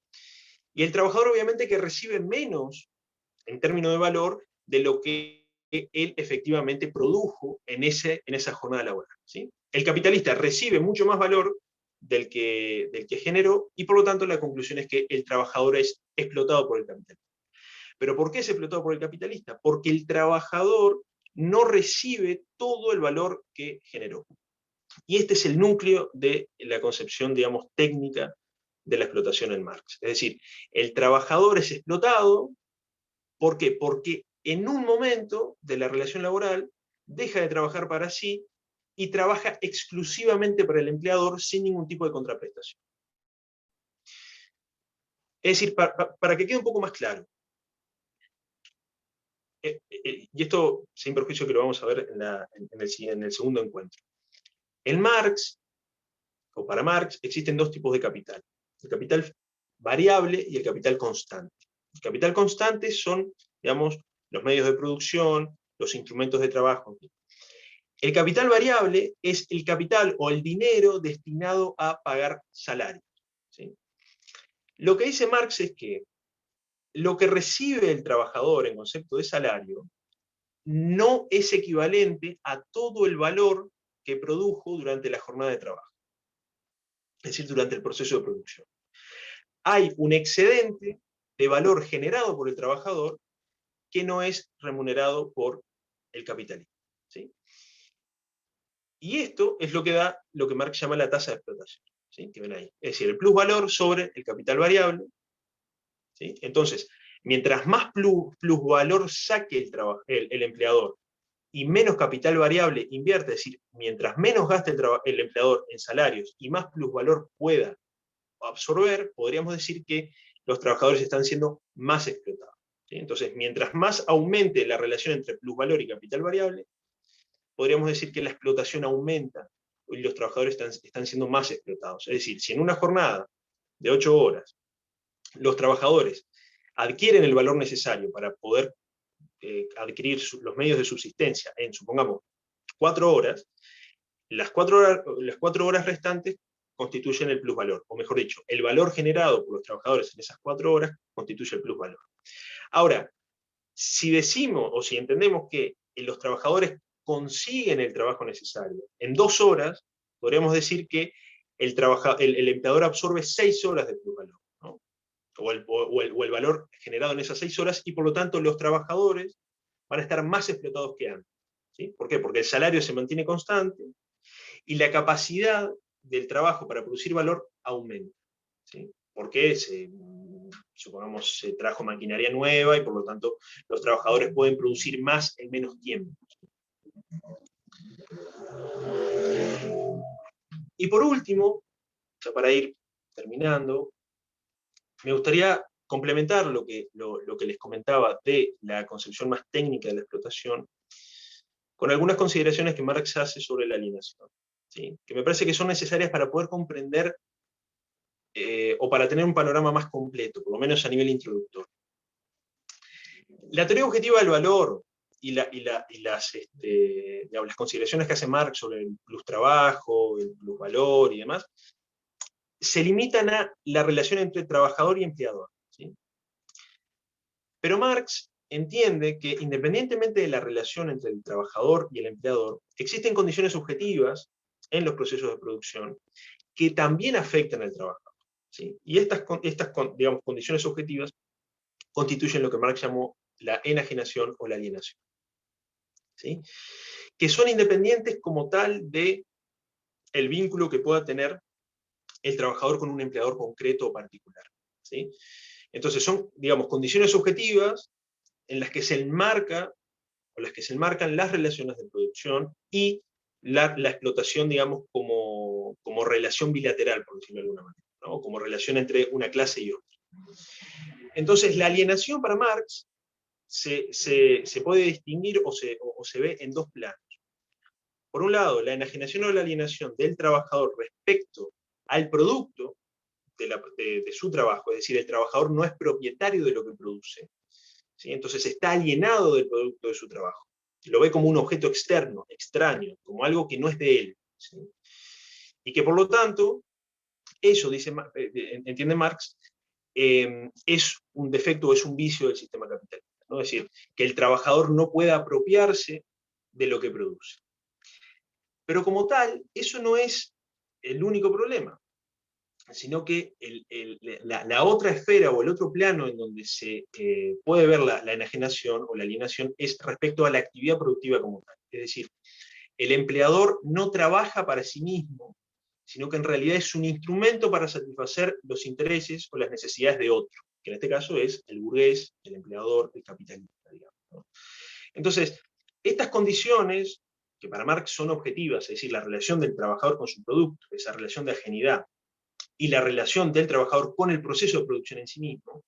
y el trabajador obviamente que recibe menos en términos de valor de lo que él efectivamente produjo en esa jornada laboral, ¿sí? El capitalista recibe mucho más valor del que generó, y por lo tanto la conclusión es que el trabajador es explotado por el capitalista. ¿Pero por qué es explotado por el capitalista? Porque el trabajador no recibe todo el valor que generó. Y este es el núcleo de la concepción, digamos, técnica de la explotación en Marx. Es decir, el trabajador es explotado. ¿Por qué? Porque en un momento de la relación laboral deja de trabajar para sí y trabaja exclusivamente para el empleador sin ningún tipo de contraprestación. Es decir, para que quede un poco más claro, y esto sin perjuicio que lo vamos a ver en el segundo encuentro. En Marx, o para Marx, existen dos tipos de capital. El capital variable y el capital constante. El capital constante son, digamos, los medios de producción, los instrumentos de trabajo. El capital variable es el capital o el dinero destinado a pagar salarios, ¿sí? Lo que dice Marx es que lo que recibe el trabajador en concepto de salario no es equivalente a todo el valor que produjo durante la jornada de trabajo, es decir, durante el proceso de producción. Hay un excedente de valor generado por el trabajador que no es remunerado por el capitalista, ¿sí? Y esto es lo que da lo que Marx llama la tasa de explotación, ¿sí? Que ven ahí. Es decir, el plusvalor sobre el capital variable, ¿sí? Entonces, mientras más plusvalor saque el empleador y menos capital variable invierte, es decir, mientras menos gaste el empleador en salarios y más plusvalor pueda absorber, podríamos decir que los trabajadores están siendo más explotados, ¿sí? Entonces, mientras más aumente la relación entre plusvalor y capital variable, podríamos decir que la explotación aumenta y los trabajadores están siendo más explotados. Es decir, si en una jornada de 8 horas los trabajadores adquieren el valor necesario para poder adquirir los medios de subsistencia en, supongamos, 4 horas, las 4 horas restantes constituyen el plusvalor, o mejor dicho, el valor generado por los trabajadores en esas 4 horas constituye el plusvalor. Ahora, si decimos, o si entendemos que los trabajadores consiguen el trabajo necesario en 2 horas, podríamos decir que el empleador absorbe 6 horas de plusvalor, ¿no? o el valor generado en esas 6 horas, y por lo tanto los trabajadores van a estar más explotados que antes, ¿sí? ¿Por qué? Porque el salario se mantiene constante y la capacidad del trabajo para producir valor aumenta, ¿sí? Porque supongamos se trajo maquinaria nueva y por lo tanto los trabajadores pueden producir más en menos tiempo. Y por último, ya para ir terminando, me gustaría complementar lo que les comentaba de la concepción más técnica de la explotación con algunas consideraciones que Marx hace sobre la alienación, ¿sí? Que me parece que son necesarias para poder comprender o para tener un panorama más completo, por lo menos a nivel introductorio. La teoría objetiva del valor y las consideraciones que hace Marx sobre el plus trabajo, el plus valor y demás, se limitan a la relación entre trabajador y empleador, ¿sí? Pero Marx entiende que independientemente de la relación entre el trabajador y el empleador, existen condiciones subjetivas en los procesos de producción que también afectan al trabajador, ¿sí? Y estas digamos, condiciones subjetivas constituyen lo que Marx llamó la enajenación o la alienación, ¿sí? Que son independientes como tal de el vínculo que pueda tener el trabajador con un empleador concreto o particular, ¿sí? Entonces son, digamos, condiciones subjetivas en las que se enmarcan las relaciones de producción y la explotación, digamos, como relación bilateral, por decirlo de alguna manera, ¿no? Como relación entre una clase y otra. Entonces, la alienación para Marx se puede distinguir o se ve en dos planos. Por un lado, la enajenación o la alienación del trabajador respecto al producto de su trabajo, es decir, el trabajador no es propietario de lo que produce, ¿sí? Entonces está alienado del producto de su trabajo. Lo ve como un objeto externo, extraño, como algo que no es de él, ¿sí? Y que por lo tanto, eso, entiende Marx, es un defecto o es un vicio del sistema capitalista, ¿no? Es decir, que el trabajador no pueda apropiarse de lo que produce. Pero como tal, eso no es el único problema, sino que la otra esfera o el otro plano en donde se puede ver la enajenación o la alienación es respecto a la actividad productiva como tal. Es decir, el empleador no trabaja para sí mismo, sino que en realidad es un instrumento para satisfacer los intereses o las necesidades de otro, que en este caso es el burgués, el empleador, el capitalista, digamos, ¿no? Entonces, estas condiciones, que para Marx son objetivas, es decir, la relación del trabajador con su producto, esa relación de ajenidad, y la relación del trabajador con el proceso de producción en sí mismo,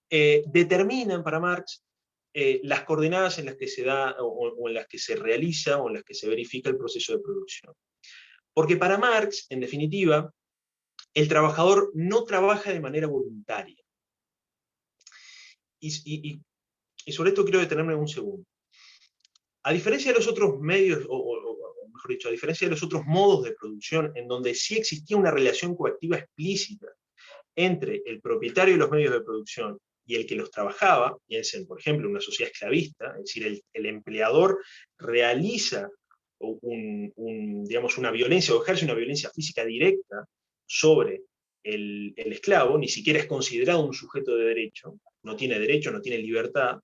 determinan para Marx las coordenadas en las que se da o en las que se realiza o en las que se verifica el proceso de producción. Porque para Marx, en definitiva, el trabajador no trabaja de manera voluntaria. Y sobre esto quiero detenerme un segundo. A diferencia de los otros medios, o mejor dicho, a diferencia de los otros modos de producción, en donde sí existía una relación coactiva explícita entre el propietario de los medios de producción y el que los trabajaba, piensen, por ejemplo, en una sociedad esclavista, es decir, el empleador realiza digamos, una violencia o ejerce una violencia física directa sobre el esclavo, ni siquiera es considerado un sujeto de derecho, no tiene libertad.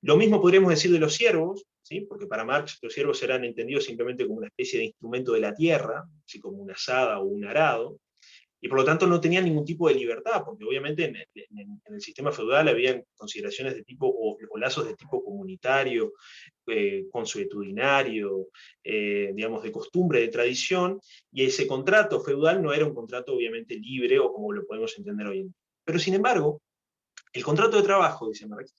Lo mismo podríamos decir de los siervos, ¿sí? Porque para Marx los siervos serán entendidos simplemente como una especie de instrumento de la tierra, así como una azada o un arado, y por lo tanto no tenían ningún tipo de libertad, porque obviamente en el sistema feudal habían consideraciones de tipo, o lazos de tipo comunitario, consuetudinario, digamos, de costumbre, de tradición, y ese contrato feudal no era un contrato obviamente libre, o como lo podemos entender hoy en día. Pero sin embargo, el contrato de trabajo, dice Marx,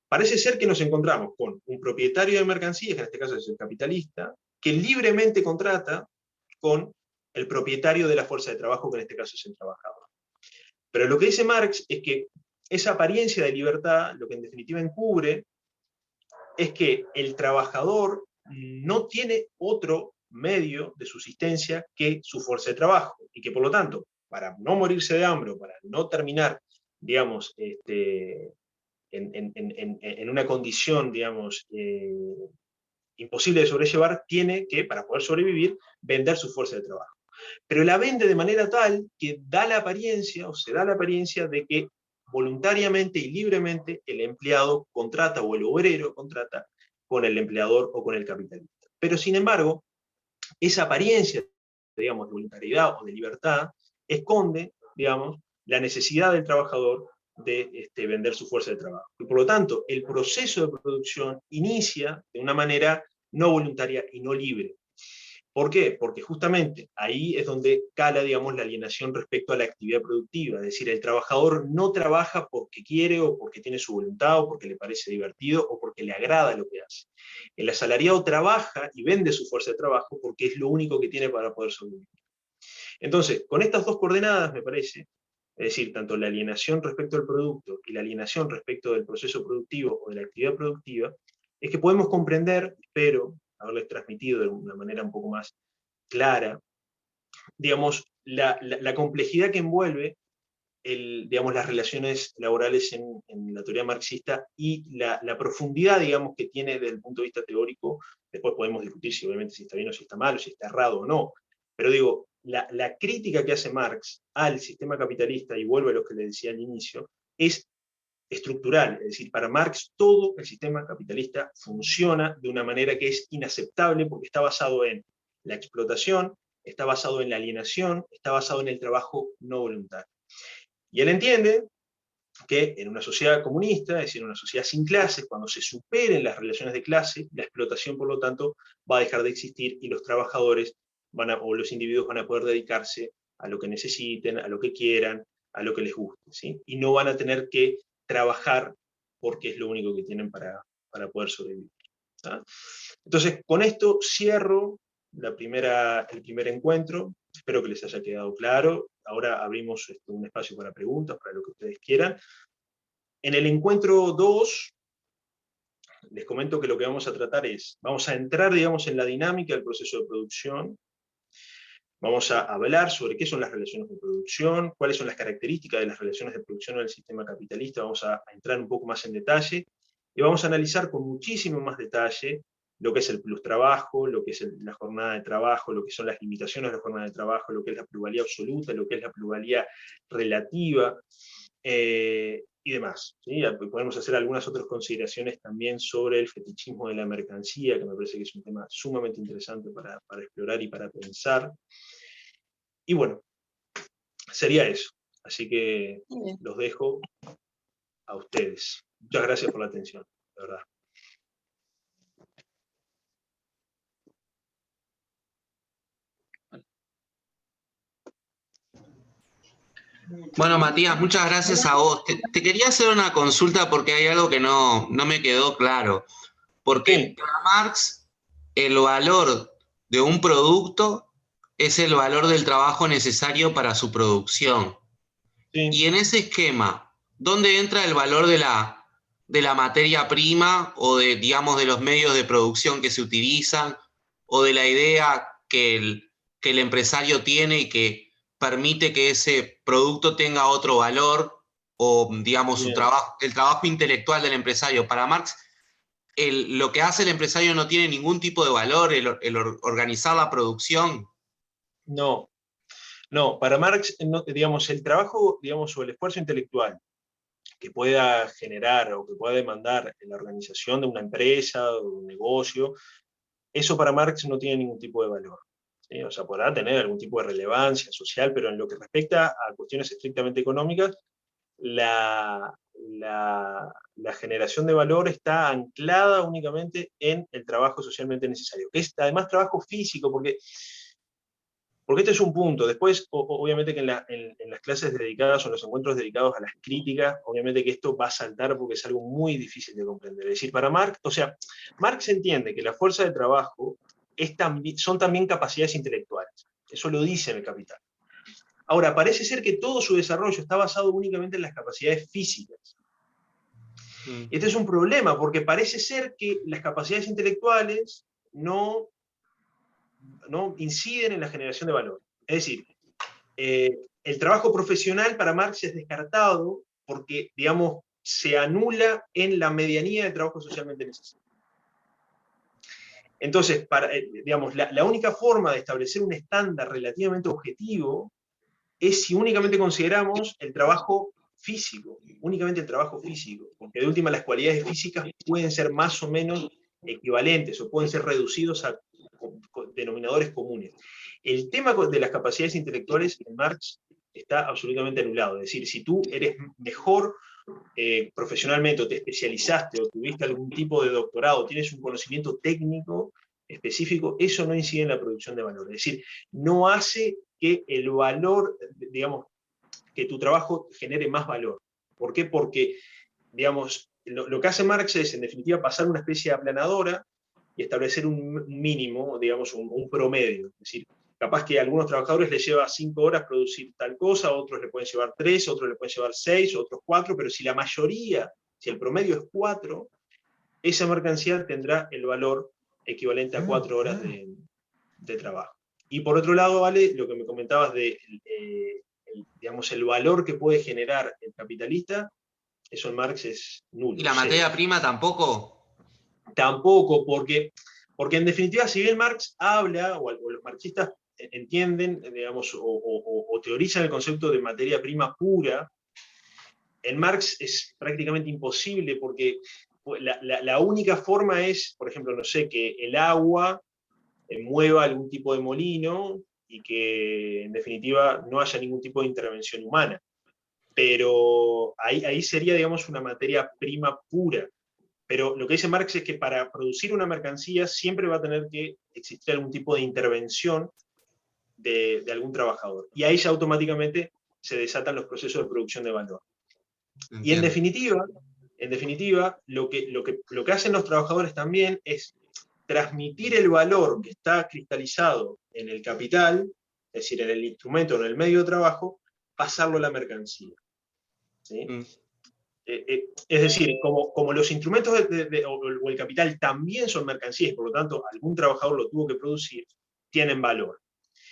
parece ser que nos encontramos con un propietario de mercancías, que en este caso es el capitalista, que libremente contrata con el propietario de la fuerza de trabajo, que en este caso es el trabajador. Pero lo que dice Marx es que esa apariencia de libertad, lo que en definitiva encubre, es que el trabajador no tiene otro medio de subsistencia que su fuerza de trabajo, y que por lo tanto, para no morirse de hambre o para no terminar, digamos, en una condición, digamos, imposible de sobrellevar, tiene que, para poder sobrevivir, vender su fuerza de trabajo. Pero la vende de manera tal que da la apariencia, o se da la apariencia, de que voluntariamente y libremente el empleado contrata, o el obrero contrata, con el empleador o con el capitalista. Pero sin embargo, esa apariencia, digamos, de voluntariedad o de libertad, esconde, digamos, la necesidad del trabajador de vender su fuerza de trabajo. Y por lo tanto, el proceso de producción inicia de una manera no voluntaria y no libre. ¿Por qué? Porque justamente ahí es donde cala, digamos, la alienación respecto a la actividad productiva. Es decir, el trabajador no trabaja porque quiere, o porque tiene su voluntad, o porque le parece divertido, o porque le agrada lo que hace. El asalariado trabaja y vende su fuerza de trabajo porque es lo único que tiene para poder sobrevivir. Entonces, con estas dos coordenadas, me parece, es decir, tanto la alienación respecto al producto y la alienación respecto del proceso productivo o de la actividad productiva, es que podemos comprender, espero haberles transmitido de una manera un poco más clara, digamos, la complejidad que envuelve digamos, las relaciones laborales en la teoría marxista, y la profundidad, digamos, que tiene desde el punto de vista teórico. Después podemos discutir si obviamente si está bien o si está mal, o si está errado o no. Pero digo, la crítica que hace Marx al sistema capitalista, y vuelvo a lo que le decía al inicio, es estructural. Es decir, para Marx todo el sistema capitalista funciona de una manera que es inaceptable, porque está basado en la explotación, está basado en la alienación, está basado en el trabajo no voluntario. Y él entiende que en una sociedad comunista, es decir, en una sociedad sin clases, cuando se superen las relaciones de clase, la explotación, por lo tanto, va a dejar de existir, y los trabajadores o los individuos van a poder dedicarse a lo que necesiten, a lo que quieran, a lo que les guste, ¿sí? Y no van a tener que trabajar porque es lo único que tienen para poder sobrevivir, ¿tá? Entonces, con esto cierro el primer encuentro. Espero que les haya quedado claro. Ahora abrimos un espacio para preguntas, para lo que ustedes quieran. En el encuentro 2, les comento que lo que vamos a tratar es, vamos a entrar, digamos, en la dinámica del proceso de producción, vamos a hablar sobre qué son las relaciones de producción, cuáles son las características de las relaciones de producción en el sistema capitalista, vamos a entrar un poco más en detalle, y vamos a analizar con muchísimo más detalle lo que es el plus trabajo, lo que es la jornada de trabajo, lo que son las limitaciones de la jornada de trabajo, lo que es la plusvalía absoluta, lo que es la plusvalía relativa, y demás. ¿Sí? Podemos hacer algunas otras consideraciones también sobre el fetichismo de la mercancía, que me parece que es un tema sumamente interesante para explorar y para pensar. Y bueno, sería eso. Así que los dejo a ustedes. Muchas gracias por la atención, de verdad. Bueno, Matías, muchas gracias a vos. Te quería hacer una consulta porque hay algo que no me quedó claro. Porque para Marx, el valor de un producto es el valor del trabajo necesario para su producción. Sí. Y en ese esquema, ¿dónde entra el valor de la materia prima o digamos, de los medios de producción que se utilizan o de la idea que el empresario tiene y que permite que ese producto tenga otro valor o, digamos, el trabajo intelectual del empresario? Para Marx, lo que hace el empresario no tiene ningún tipo de valor, el organizar la producción. No, para Marx, digamos, el trabajo, digamos, o el esfuerzo intelectual que pueda generar o que pueda demandar la organización de una empresa o de un negocio, eso para Marx no tiene ningún tipo de valor. ¿Sí? O sea, podrá tener algún tipo de relevancia social, pero en lo que respecta a cuestiones estrictamente económicas, la generación de valor está anclada únicamente en el trabajo socialmente necesario, que es además trabajo físico, porque este es un punto. Después, obviamente que en las clases dedicadas o en los encuentros dedicados a las críticas, obviamente que esto va a saltar porque es algo muy difícil de comprender. Es decir, para Marx, o sea, Marx entiende que la fuerza de trabajo son también capacidades intelectuales. Eso lo dice en el Capital. Ahora, parece ser que todo su desarrollo está basado únicamente en las capacidades físicas. Y este es un problema, porque parece ser que las capacidades intelectuales no inciden en la generación de valor. Es decir, el trabajo profesional para Marx es descartado porque, digamos, se anula en la medianía del trabajo socialmente necesario. Entonces, digamos, la única forma de establecer un estándar relativamente objetivo es si únicamente consideramos el trabajo físico, únicamente el trabajo físico, porque de última las cualidades físicas pueden ser más o menos equivalentes o pueden ser reducidos a denominadores comunes. El tema de las capacidades intelectuales en Marx está absolutamente anulado. Es decir, si tú eres mejor profesionalmente o te especializaste o tuviste algún tipo de doctorado, tienes un conocimiento técnico específico, eso no incide en la producción de valor. Es decir, no hace que el valor, digamos, que tu trabajo genere más valor. ¿Por qué? Porque, digamos, lo que hace Marx es, en definitiva, pasar una especie de aplanadora y establecer un mínimo, digamos, un promedio. Es decir, capaz que a algunos trabajadores les lleva 5 horas producir tal cosa, a otros le pueden llevar 3, a otros le pueden llevar 6, a otros 4, pero si la mayoría, si el promedio es 4, esa mercancía tendrá el valor equivalente a 4 horas de trabajo. Y por otro lado, vale, lo que me comentabas de, digamos, el valor que puede generar el capitalista, eso en Marx es nulo. ¿Y la materia prima tampoco? Tampoco, porque en definitiva, si bien Marx habla, o los marxistas entienden, digamos, o teorizan el concepto de materia prima pura, en Marx es prácticamente imposible, porque la única forma es, por ejemplo, no sé, que el agua mueva algún tipo de molino y que en definitiva no haya ningún tipo de intervención humana. Pero ahí sería, digamos, una materia prima pura. Pero lo que dice Marx es que para producir una mercancía siempre va a tener que existir algún tipo de intervención de algún trabajador. Y ahí ya automáticamente se desatan los procesos de producción de valor. Entiendo. Y en definitiva lo que hacen los trabajadores también es transmitir el valor que está cristalizado en el capital, es decir, en el instrumento, en el medio de trabajo, pasarlo a la mercancía. ¿Sí? Es decir, como los instrumentos o el capital también son mercancías, por lo tanto algún trabajador lo tuvo que producir, tienen valor.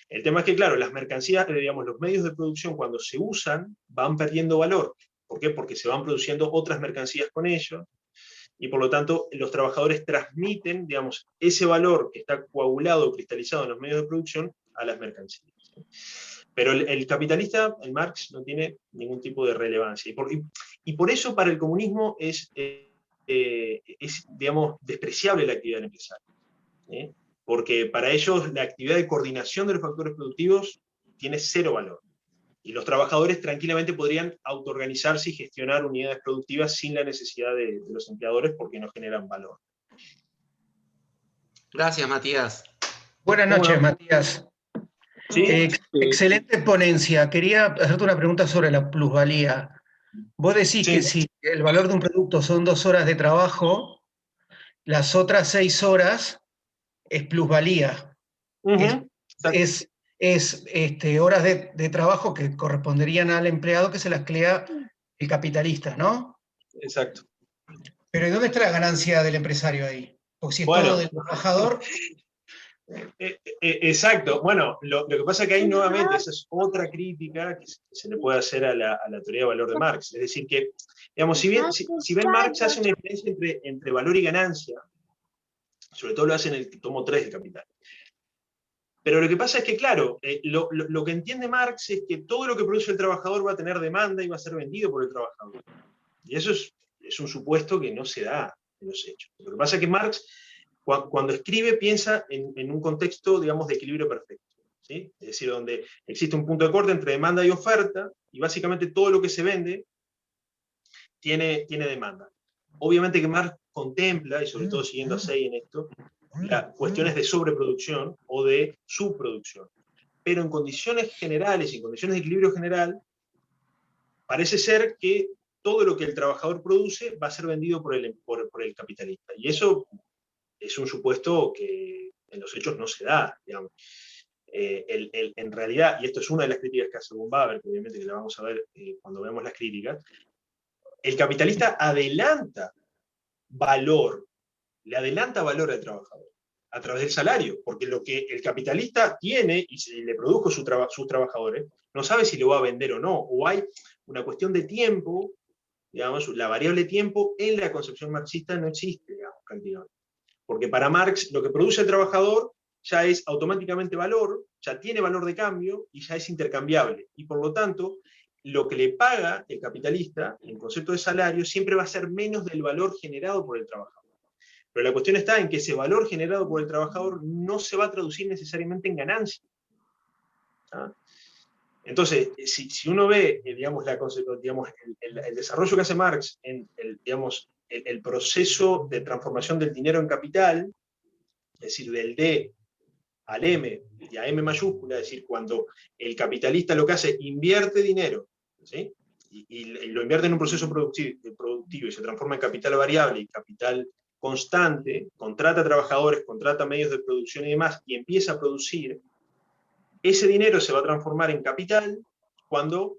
El tema es que, claro, las mercancías, digamos, los medios de producción cuando se usan van perdiendo valor. ¿Por qué? Porque se van produciendo otras mercancías con ellos, y por lo tanto los trabajadores transmiten, digamos, ese valor que está coagulado o cristalizado en los medios de producción a las mercancías. Pero el capitalista, el Marx, no tiene ningún tipo de relevancia. Y por eso para el comunismo es, digamos, despreciable la actividad del empresario. Porque para ellos la actividad de coordinación de los factores productivos tiene cero valor. Y los trabajadores tranquilamente podrían autoorganizarse y gestionar unidades productivas sin la necesidad de los empleadores porque no generan valor. Gracias, Matías. Buenas noches, Matías. ¿Sí? Excelente ponencia. Quería hacerte una pregunta sobre la plusvalía. Vos decís que si el valor de un producto son 2 horas de trabajo, las otras 6 horas es plusvalía. Es horas de trabajo que corresponderían al empleado que se las crea el capitalista, ¿no? Exacto. Pero ¿y dónde está la ganancia del empresario ahí? Porque si es todo del trabajador... Exacto. Bueno, lo que pasa es que ahí nuevamente, esa es otra crítica que se le puede hacer a la teoría de valor de Marx. Es decir, que, digamos, si bien Marx hace una diferencia entre valor y ganancia, sobre todo lo hace en el tomo 3 del Capital. Pero lo que pasa es que, claro, lo que entiende Marx es que todo lo que produce el trabajador va a tener demanda y va a ser vendido por el trabajador. Y eso es un supuesto que no se da en los hechos. Lo que pasa es que Marx, cuando escribe, piensa en un contexto, digamos, de equilibrio perfecto, ¿sí? Es decir, donde existe un punto de corte entre demanda y oferta, y básicamente todo lo que se vende tiene demanda. Obviamente que Marx contempla, y sobre todo siguiendo a Say en esto, cuestiones de sobreproducción o de subproducción. Pero en condiciones generales, en condiciones de equilibrio general, parece ser que todo lo que el trabajador produce va a ser vendido por el capitalista. Y eso es un supuesto que en los hechos no se da, digamos. En realidad, y esto es una de las críticas que hace Baber, que obviamente que la vamos a ver cuando veamos las críticas, el capitalista adelanta valor, le adelanta valor al trabajador a través del salario, porque lo que el capitalista tiene y le produjo sus trabajadores, no sabe si lo va a vender o no, o hay una cuestión de tiempo, digamos, la variable tiempo en la concepción marxista no existe, digamos, prácticamente. Porque para Marx lo que produce el trabajador ya es automáticamente valor, ya tiene valor de cambio y ya es intercambiable. Y por lo tanto, lo que le paga el capitalista en concepto de salario siempre va a ser menos del valor generado por el trabajador. Pero la cuestión está en que ese valor generado por el trabajador no se va a traducir necesariamente en ganancia. ¿Ah? Entonces, si uno ve, digamos, el desarrollo que hace Marx en el proceso de transformación del dinero en capital, es decir, del D al M y a M mayúscula, es decir, cuando el capitalista lo que hace, invierte dinero, ¿sí? y lo invierte en un proceso productivo y se transforma en capital variable y capital constante, contrata trabajadores, contrata medios de producción y demás, y empieza a producir, ese dinero se va a transformar en capital cuando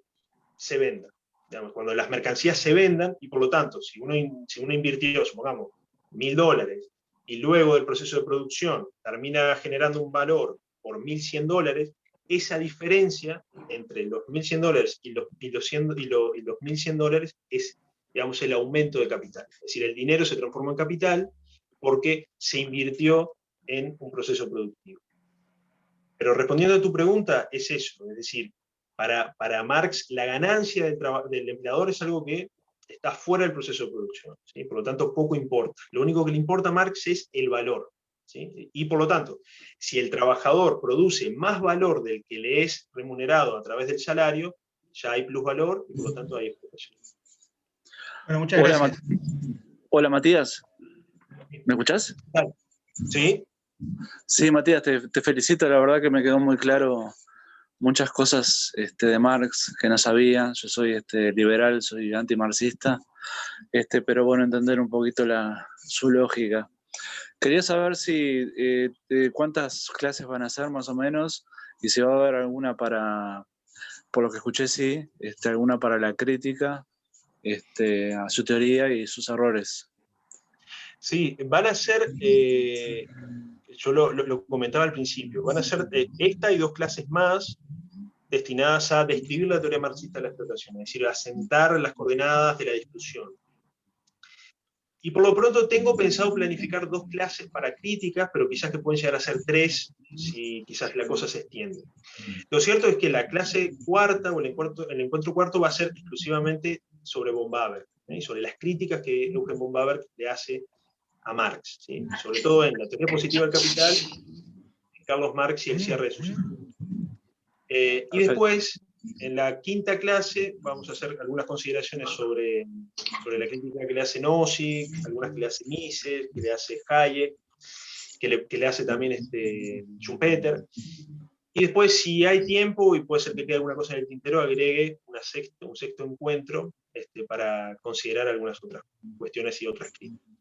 se venda. Digamos, cuando las mercancías se vendan, y por lo tanto, si uno invirtió, supongamos, $1.000, y luego del proceso de producción termina generando un valor por $1.100, esa diferencia entre los $1.100 y los $1.100 es, digamos, el aumento de capital. Es decir, el dinero se transforma en capital porque se invirtió en un proceso productivo. Pero respondiendo a tu pregunta, es eso, es decir, para Marx la ganancia del empleador es algo que está fuera del proceso de producción, ¿sí? Por lo tanto poco importa. Lo único que le importa a Marx es el valor, ¿sí? Y por lo tanto, si el trabajador produce más valor del que le es remunerado a través del salario, ya hay plusvalor y por lo tanto hay explotación. Bueno, muchas gracias. Hola, Matías. ¿Me escuchás? ¿Sí? Sí, Matías, te felicito, la verdad que me quedó muy claro muchas cosas de Marx que no sabía. Yo soy liberal, soy antimarxista, pero bueno, entender un poquito su lógica. Quería saber si cuántas clases van a hacer más o menos y si va a haber alguna por lo que escuché, sí, alguna para la crítica a su teoría y sus errores. Sí, van a ser, yo lo comentaba al principio, van a ser esta y 2 clases más destinadas a describir la teoría marxista de la explotación, es decir, a sentar las coordenadas de la discusión. Y por lo pronto tengo pensado planificar 2 clases para críticas, pero quizás que pueden llegar a ser 3, si quizás la cosa se extiende. Lo cierto es que la clase cuarta, o el encuentro cuarto, va a ser exclusivamente sobre von Baber, y sobre las críticas que Eugen von Baber le hace a Marx, ¿sí? Sobre todo en la teoría positiva del capital, Carlos Marx y el cierre de su sistema. Y después, en la quinta clase, vamos a hacer algunas consideraciones sobre la crítica que le hace Nozick, algunas que le hace Mises, que le hace Hayek, que le hace también Schumpeter. Y después, si hay tiempo, y puede ser que quede alguna cosa en el tintero, agregue un sexto encuentro para considerar algunas otras cuestiones y otras críticas.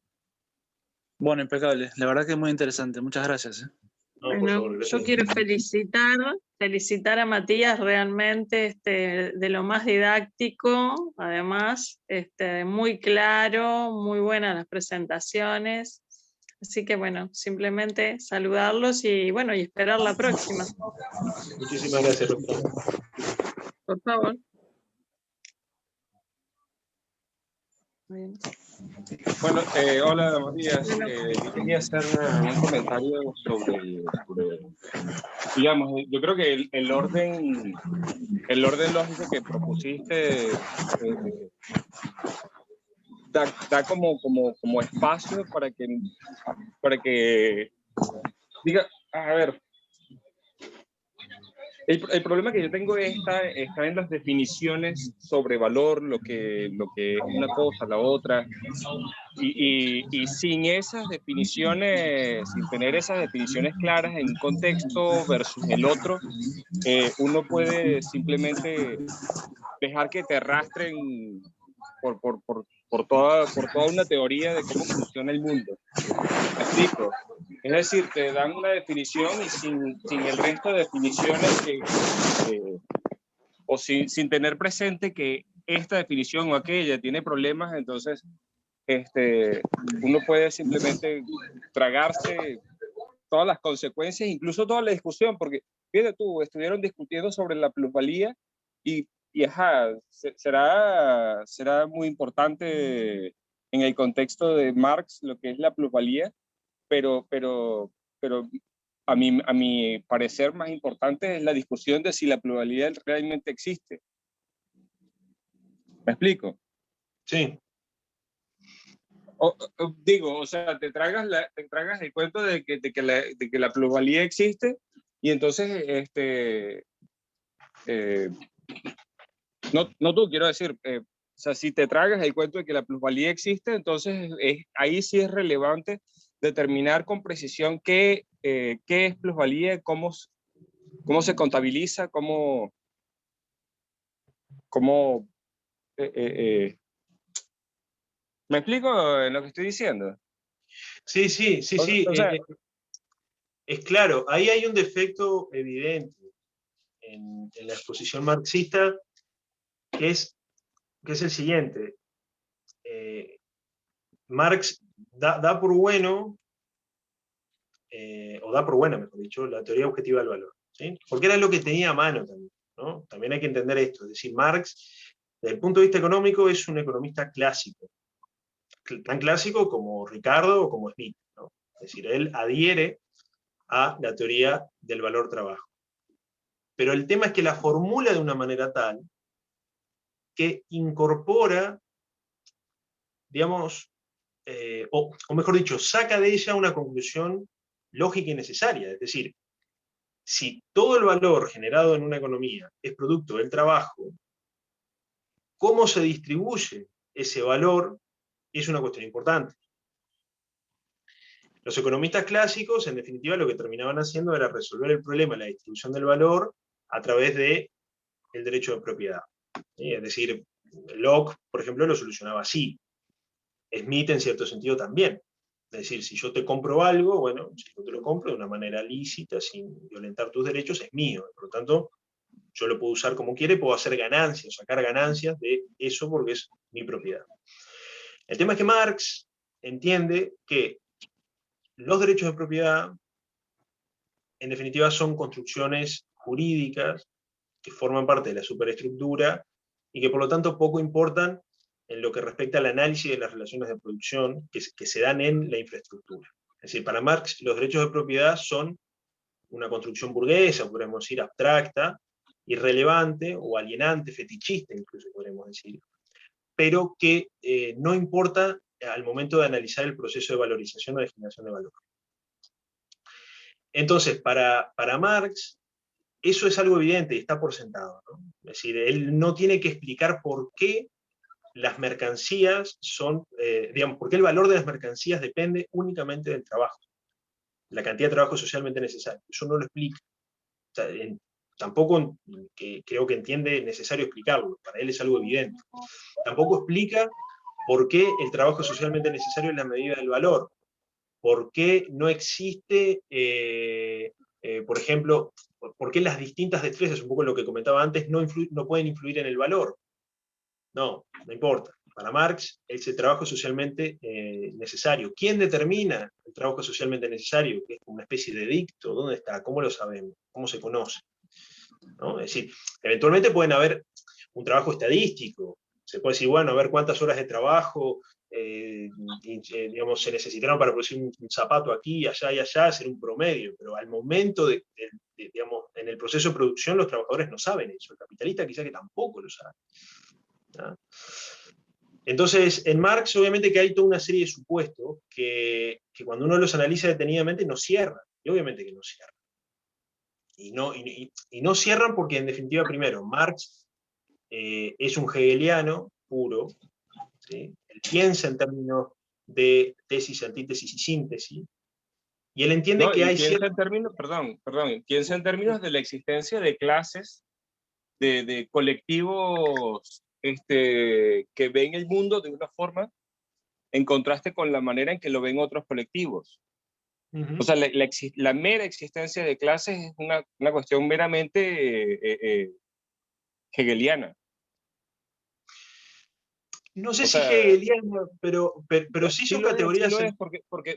Bueno, impecable. La verdad que es muy interesante. Muchas gracias. No, por Bueno, favor, gracias. yo quiero felicitar a Matías realmente de lo más didáctico, además, muy claro, muy buenas las presentaciones. Así que bueno, simplemente saludarlos y bueno, y esperar la próxima. Muchísimas gracias, doctora. Por favor. Bien. Bueno, hola Matías. Yo quería hacer un comentario sobre, digamos, yo creo que el orden lógico que propusiste da como espacio para que diga, a ver, el problema que yo tengo está en las definiciones sobre valor, lo que es una cosa, la otra, y sin esas definiciones, sin tener esas definiciones claras en un contexto versus el otro, uno puede simplemente dejar que te arrastren por toda una teoría de cómo funciona el mundo. ¿Me explico? Es decir, te dan una definición y sin el resto de definiciones o sin tener presente que esta definición o aquella tiene problemas, entonces uno puede simplemente tragarse todas las consecuencias, incluso toda la discusión, porque fíjate tú, estuvieron discutiendo sobre la plusvalía y ajá, será muy importante en el contexto de Marx lo que es la plusvalía, pero a mi parecer más importante es la discusión de si la plusvalía realmente existe. ¿Me explico? Sí. Digo, o sea, te tragas el cuento de que la plusvalía existe y entonces, no tú, quiero decir, o sea, si te tragas el cuento de que la plusvalía existe, entonces ahí sí es relevante determinar con precisión qué es plusvalía, cómo se contabiliza, ¿me explico en lo que estoy diciendo? Sí. O sea, Es claro, ahí hay un defecto evidente en la exposición marxista, que es el siguiente. Marx da por bueno, o da por buena, mejor dicho, la teoría objetiva del valor, ¿sí? Porque era lo que tenía a mano también, ¿no? También hay que entender esto, es decir, Marx, desde el punto de vista económico, es un economista clásico, tan clásico como Ricardo o como Smith, ¿no? Es decir, él adhiere a la teoría del valor-trabajo. Pero el tema es que la formula de una manera tal que incorpora, digamos, o mejor dicho, saca de ella una conclusión lógica y necesaria. Es decir, si todo el valor generado en una economía es producto del trabajo, cómo se distribuye ese valor es una cuestión importante. Los economistas clásicos, en definitiva, lo que terminaban haciendo era resolver el problema de la distribución del valor a través del derecho de propiedad. ¿Sí? Es decir, Locke, por ejemplo, lo solucionaba así. Smith, en cierto sentido, también. Es decir, si yo te compro algo, bueno, si yo te lo compro de una manera lícita, sin violentar tus derechos, es mío. Por lo tanto, yo lo puedo usar como quiera y puedo hacer ganancias, sacar ganancias de eso porque es mi propiedad. El tema es que Marx entiende que los derechos de propiedad, en definitiva, son construcciones jurídicas que forman parte de la superestructura y que por lo tanto poco importan en lo que respecta al análisis de las relaciones de producción que se dan en la infraestructura. Es decir, para Marx los derechos de propiedad son una construcción burguesa, podríamos decir abstracta, irrelevante o alienante, fetichista incluso podríamos decir, pero que no importa al momento de analizar el proceso de valorización o de generación de valor. Entonces, para Marx, eso es algo evidente y está por sentado, ¿no? Es decir, él no tiene que explicar por qué las mercancías son, digamos, por qué el valor de las mercancías depende únicamente del trabajo, la cantidad de trabajo socialmente necesario. Eso no lo explica. O sea, tampoco creo que entiende necesario explicarlo, para él es algo evidente. Tampoco explica por qué el trabajo socialmente necesario es la medida del valor, por qué no existe, por ejemplo, por qué las distintas destrezas, un poco lo que comentaba antes, no pueden influir en el valor. No importa. Para Marx, ese trabajo es socialmente necesario. ¿Quién determina el trabajo socialmente necesario? Que es una especie de dicto. ¿Dónde está? ¿Cómo lo sabemos? ¿Cómo se conoce? ¿No? Es decir, eventualmente pueden haber un trabajo estadístico. Se puede decir, bueno, a ver cuántas horas de trabajo digamos, se necesitaron para producir un zapato aquí, allá y allá, hacer un promedio. Pero al momento digamos, en el proceso de producción, los trabajadores no saben eso. El capitalista quizá que tampoco lo sabe. ¿No? Entonces, en Marx obviamente que hay toda una serie de supuestos que cuando uno los analiza detenidamente no cierran, y obviamente que no cierran. Y no cierran porque en definitiva, primero, Marx es un hegeliano puro, ¿sí? Él piensa en términos de tesis, antítesis y síntesis, y él entiende que hay piensa en términos, piensa en términos de la existencia de clases, de colectivos que ven el mundo de una forma en contraste con la manera en que lo ven otros colectivos. O sea, la mera existencia de clases es una cuestión meramente hegeliana. No sé si hegeliana, pero sí son categorías... Sí lo es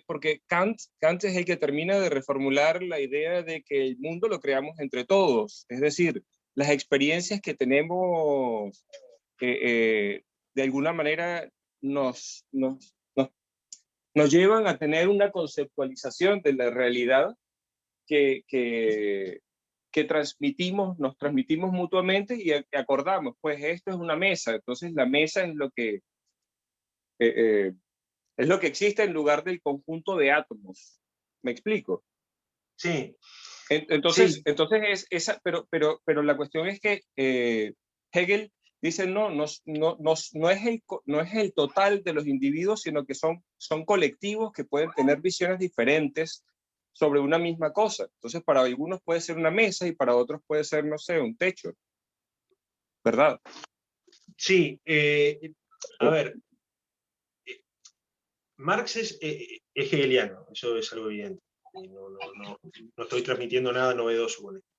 porque Kant es el que termina de reformular la idea de que el mundo lo creamos entre todos. Es decir, las experiencias que tenemos de alguna manera nos llevan a tener una conceptualización de la realidad que nos transmitimos mutuamente y acordamos, pues esto es una mesa, entonces la mesa es lo que existe en lugar del conjunto de átomos. ¿Me explico? Sí. Entonces, sí. Pero la cuestión es que Hegel dice no es el total de los individuos, sino que son colectivos que pueden tener visiones diferentes sobre una misma cosa. Entonces, para algunos puede ser una mesa y para otros puede ser, no sé, un techo. ¿Verdad? Sí. A ver, Marx es hegeliano, eso es algo evidente. No estoy transmitiendo nada novedoso con esto.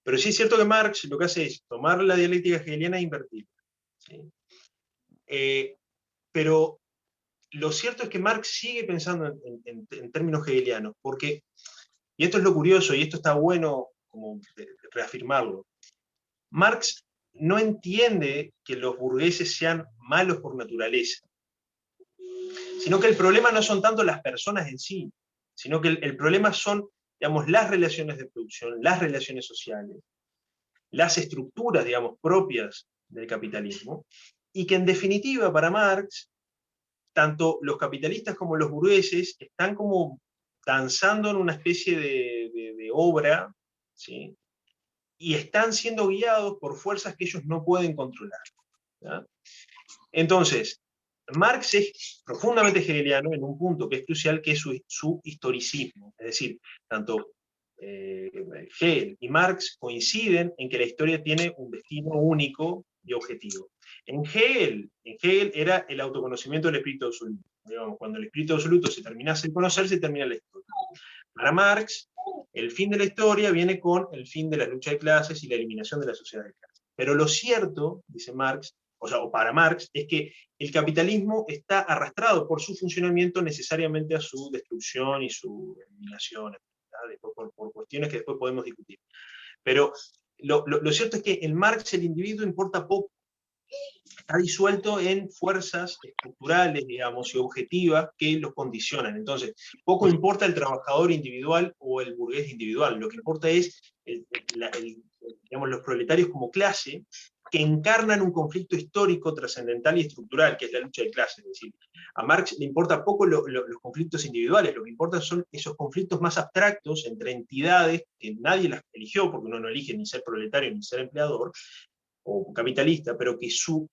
Pero sí es cierto que Marx lo que hace es tomar la dialéctica hegeliana e invertirla. ¿Sí? Pero lo cierto es que Marx sigue pensando en términos hegelianos, porque, y esto es lo curioso, y esto está bueno como reafirmarlo, Marx no entiende que los burgueses sean malos por naturaleza, sino que el problema no son tanto las personas en sí, sino que el problema son, digamos, las relaciones de producción, las relaciones sociales, las estructuras, digamos, propias del capitalismo, y que en definitiva para Marx, tanto los capitalistas como los burgueses están como danzando en una especie de obra, ¿sí? Y están siendo guiados por fuerzas que ellos no pueden controlar. ¿Ya? Entonces, Marx es profundamente hegeliano en un punto que es crucial, que es su historicismo. Es decir, tanto Hegel y Marx coinciden en que la historia tiene un destino único y objetivo. En Hegel era el autoconocimiento del espíritu absoluto. Digamos, cuando el espíritu absoluto se terminase de conocer, se termina la historia. Para Marx, El fin de la historia viene con el fin de la lucha de clases y la eliminación de la sociedad de clases. Pero lo cierto, dice Marx, o para Marx, es que el capitalismo está arrastrado por su funcionamiento necesariamente a su destrucción y su eliminación, por cuestiones que después podemos discutir. Pero lo cierto es que en Marx el individuo importa poco. Está disuelto en fuerzas estructurales, digamos, y objetivas que los condicionan. Entonces, poco importa el trabajador individual o el burgués individual, lo que importa es digamos, los proletarios como clase, que encarnan un conflicto histórico, trascendental y estructural, que es la lucha de clases. Es decir, a Marx le importa poco los conflictos individuales, lo que importa son esos conflictos más abstractos entre entidades que nadie las eligió, porque uno no elige ni ser proletario ni ser empleador, o capitalista, pero que su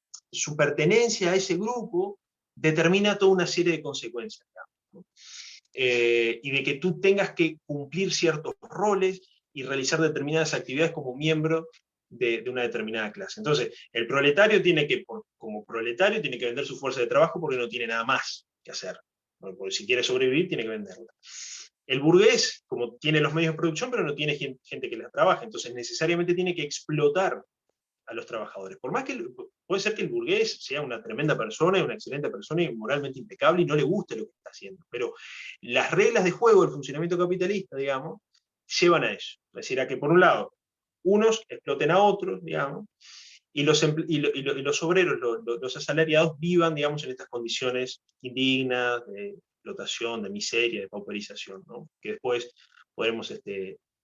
pertenencia a ese grupo determina toda una serie de consecuencias. ¿No? Y de que tú tengas que cumplir ciertos roles y realizar determinadas actividades como miembro de una determinada clase. Entonces, el proletario como proletario tiene que vender su fuerza de trabajo porque no tiene nada más que hacer. Porque si quiere sobrevivir, tiene que venderla. El burgués, como tiene los medios de producción, pero no tiene gente que la trabaja, entonces necesariamente tiene que explotar a los trabajadores. Por más que puede ser que el burgués sea una tremenda persona, una excelente persona y moralmente impecable y no le guste lo que está haciendo, pero las reglas de juego del funcionamiento capitalista, digamos, llevan a eso. Es decir, a que por un lado, unos exploten a otros, digamos, y los obreros, los asalariados vivan, digamos, en estas condiciones indignas de explotación, de miseria, de pauperización, ¿no? Que después podremos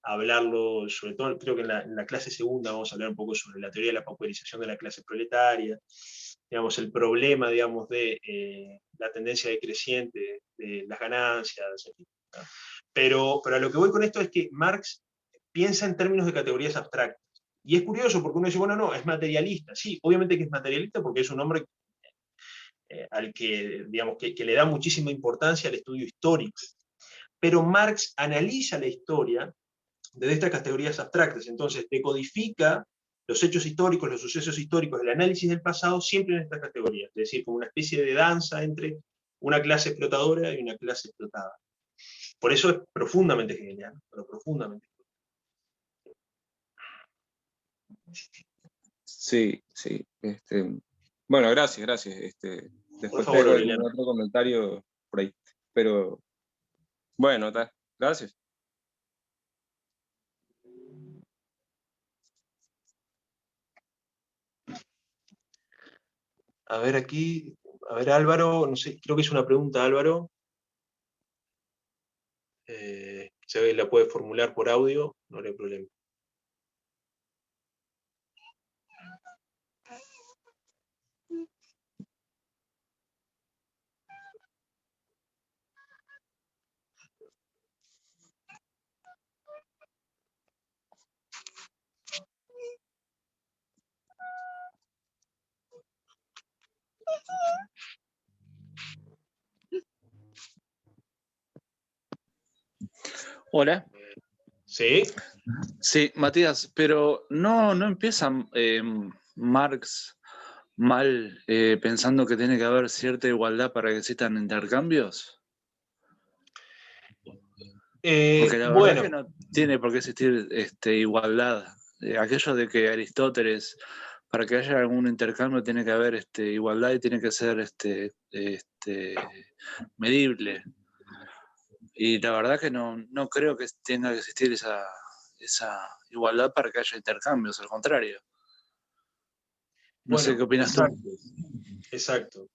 hablarlo, sobre todo creo que en la clase segunda vamos a hablar un poco sobre la teoría de la pauperización de la clase proletaria, digamos, el problema, digamos, de la tendencia decreciente de las ganancias, etc. Pero a lo que voy con esto es que Marx piensa en términos de categorías abstractas. Y es curioso porque uno dice, bueno, no, es materialista. Sí, obviamente que es materialista porque es un hombre al que, digamos, que le da muchísima importancia al estudio histórico. Pero Marx analiza la historia desde estas categorías abstractas. Entonces, decodifica los hechos históricos, los sucesos históricos, el análisis del pasado, siempre en estas categorías. Es decir, como una especie de danza entre una clase explotadora y una clase explotada. Por eso es profundamente hegeliano, pero profundamente. Sí, sí. Bueno, gracias. Después favor, tengo algún Aureliano. otro comentario por ahí. Pero bueno, gracias. A ver aquí, a ver Álvaro, no sé, creo que es una pregunta Álvaro. Si la puede formular por audio, no hay problema. Hola. ¿Sí? Sí, Matías, pero no empieza Marx mal pensando que tiene que haber cierta igualdad para que existan intercambios. Porque la verdad que no tiene por qué existir igualdad. Aquello de que Aristóteles, para que haya algún intercambio, tiene que haber igualdad y tiene que ser medible. Y la verdad que no creo que tenga que existir esa igualdad para que haya intercambios, al contrario. No sé qué opinas tú. Exacto.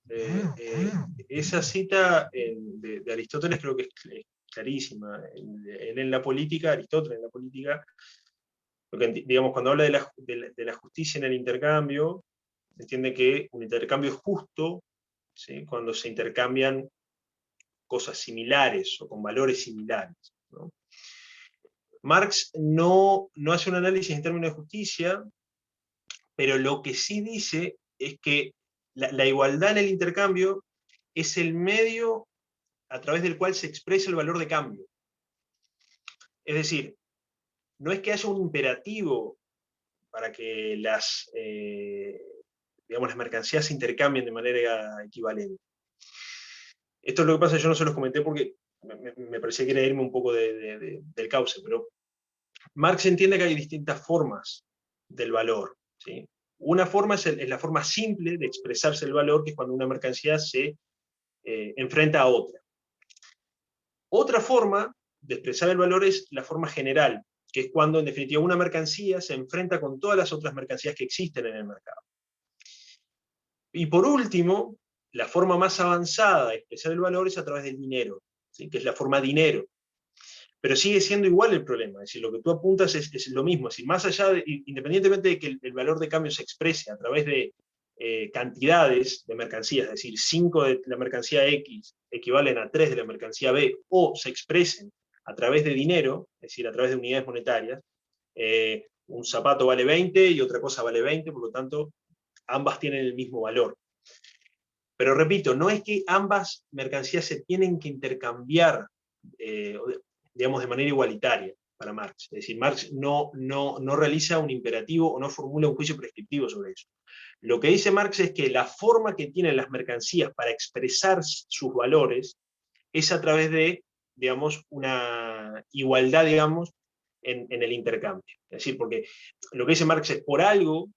Esa cita de Aristóteles creo que es clarísima. En la política, Aristóteles en la política, porque, digamos, cuando habla de la justicia en el intercambio, se entiende que un intercambio es justo, ¿sí?, cuando se intercambian cosas similares o con valores similares, ¿no? Marx no hace un análisis en términos de justicia, pero lo que sí dice es que la igualdad en el intercambio es el medio a través del cual se expresa el valor de cambio. Es decir, no es que haya un imperativo para que las mercancías se intercambien de manera equivalente. Esto es lo que pasa, yo no se los comenté porque me parecía que era irme un poco del cauce, pero Marx entiende que hay distintas formas del valor, ¿sí? Una forma es la forma simple de expresarse el valor, que es cuando una mercancía se enfrenta a otra. Otra forma de expresar el valor es la forma general, que es cuando en definitiva una mercancía se enfrenta con todas las otras mercancías que existen en el mercado. Y por último, la forma más avanzada de expresar el valor es a través del dinero, ¿sí? Que es la forma dinero. Pero sigue siendo igual el problema, es decir, lo que tú apuntas es lo mismo, es decir, más allá de, independientemente de que el valor de cambio se exprese a través de cantidades de mercancías, es decir, 5 de la mercancía X equivalen a 3 de la mercancía B, o se expresen a través de dinero, es decir, a través de unidades monetarias, un zapato vale 20 y otra cosa vale 20, por lo tanto, ambas tienen el mismo valor. Pero repito, no es que ambas mercancías se tienen que intercambiar, digamos, de manera igualitaria para Marx. Es decir, Marx no realiza un imperativo o no formula un juicio prescriptivo sobre eso. Lo que dice Marx es que la forma que tienen las mercancías para expresar sus valores es a través de, digamos, una igualdad, digamos, en el intercambio. Es decir, porque lo que dice Marx es, por algo,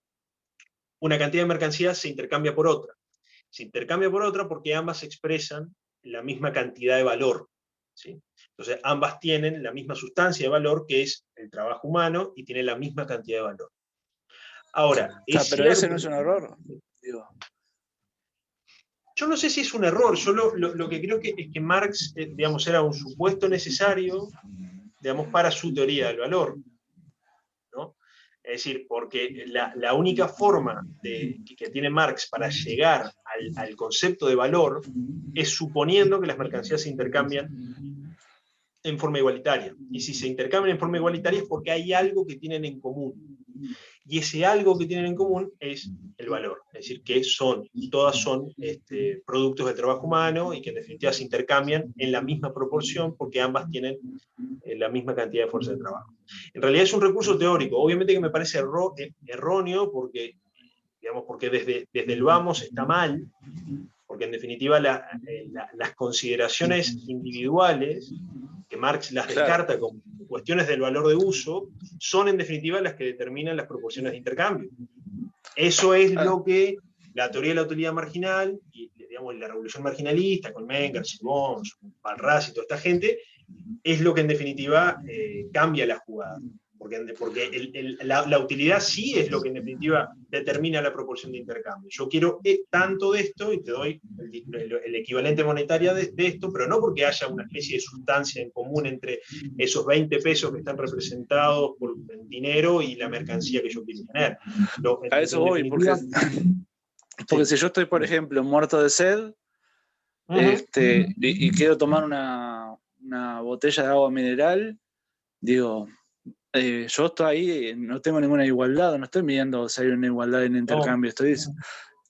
una cantidad de mercancías se intercambia por otra. Se intercambia por otra porque ambas expresan la misma cantidad de valor, ¿sí? Entonces, ambas tienen la misma sustancia de valor, que es el trabajo humano, y tienen la misma cantidad de valor. Ahora, pero ese no es un error. Digo. Yo no sé si es un error, yo lo que creo es que Marx, digamos, era un supuesto necesario, digamos, para su teoría del valor, ¿no? Es decir, porque la única forma que tiene Marx para llegar al concepto de valor es suponiendo que las mercancías se intercambian en forma igualitaria. Y si se intercambian en forma igualitaria es porque hay algo que tienen en común. Y ese algo que tienen en común es el valor. Es decir, que todas son productos del trabajo humano y que en definitiva se intercambian en la misma proporción porque ambas tienen la misma cantidad de fuerza de trabajo. En realidad es un recurso teórico. Obviamente que me parece erróneo porque, digamos, porque desde el vamos está mal, porque en definitiva las consideraciones individuales, que Marx las descarta como cuestiones del valor de uso, son en definitiva las que determinan las proporciones de intercambio. Eso es lo que la teoría de la utilidad marginal, y digamos, la revolución marginalista, con Menger, Simons, Balras y toda esta gente, es lo que en definitiva cambia la jugada. Porque la utilidad sí es lo que en definitiva determina la proporción de intercambio. Yo quiero tanto de esto y te doy el equivalente monetario de esto, pero no porque haya una especie de sustancia en común entre esos 20 pesos que están representados por el dinero y la mercancía que yo quiero tener. A eso voy, porque sí. Si yo estoy, por ejemplo, muerto de sed, y quiero tomar una botella de agua mineral, digo, yo estoy ahí, no tengo ninguna igualdad, no estoy midiendo si hay una igualdad en intercambio,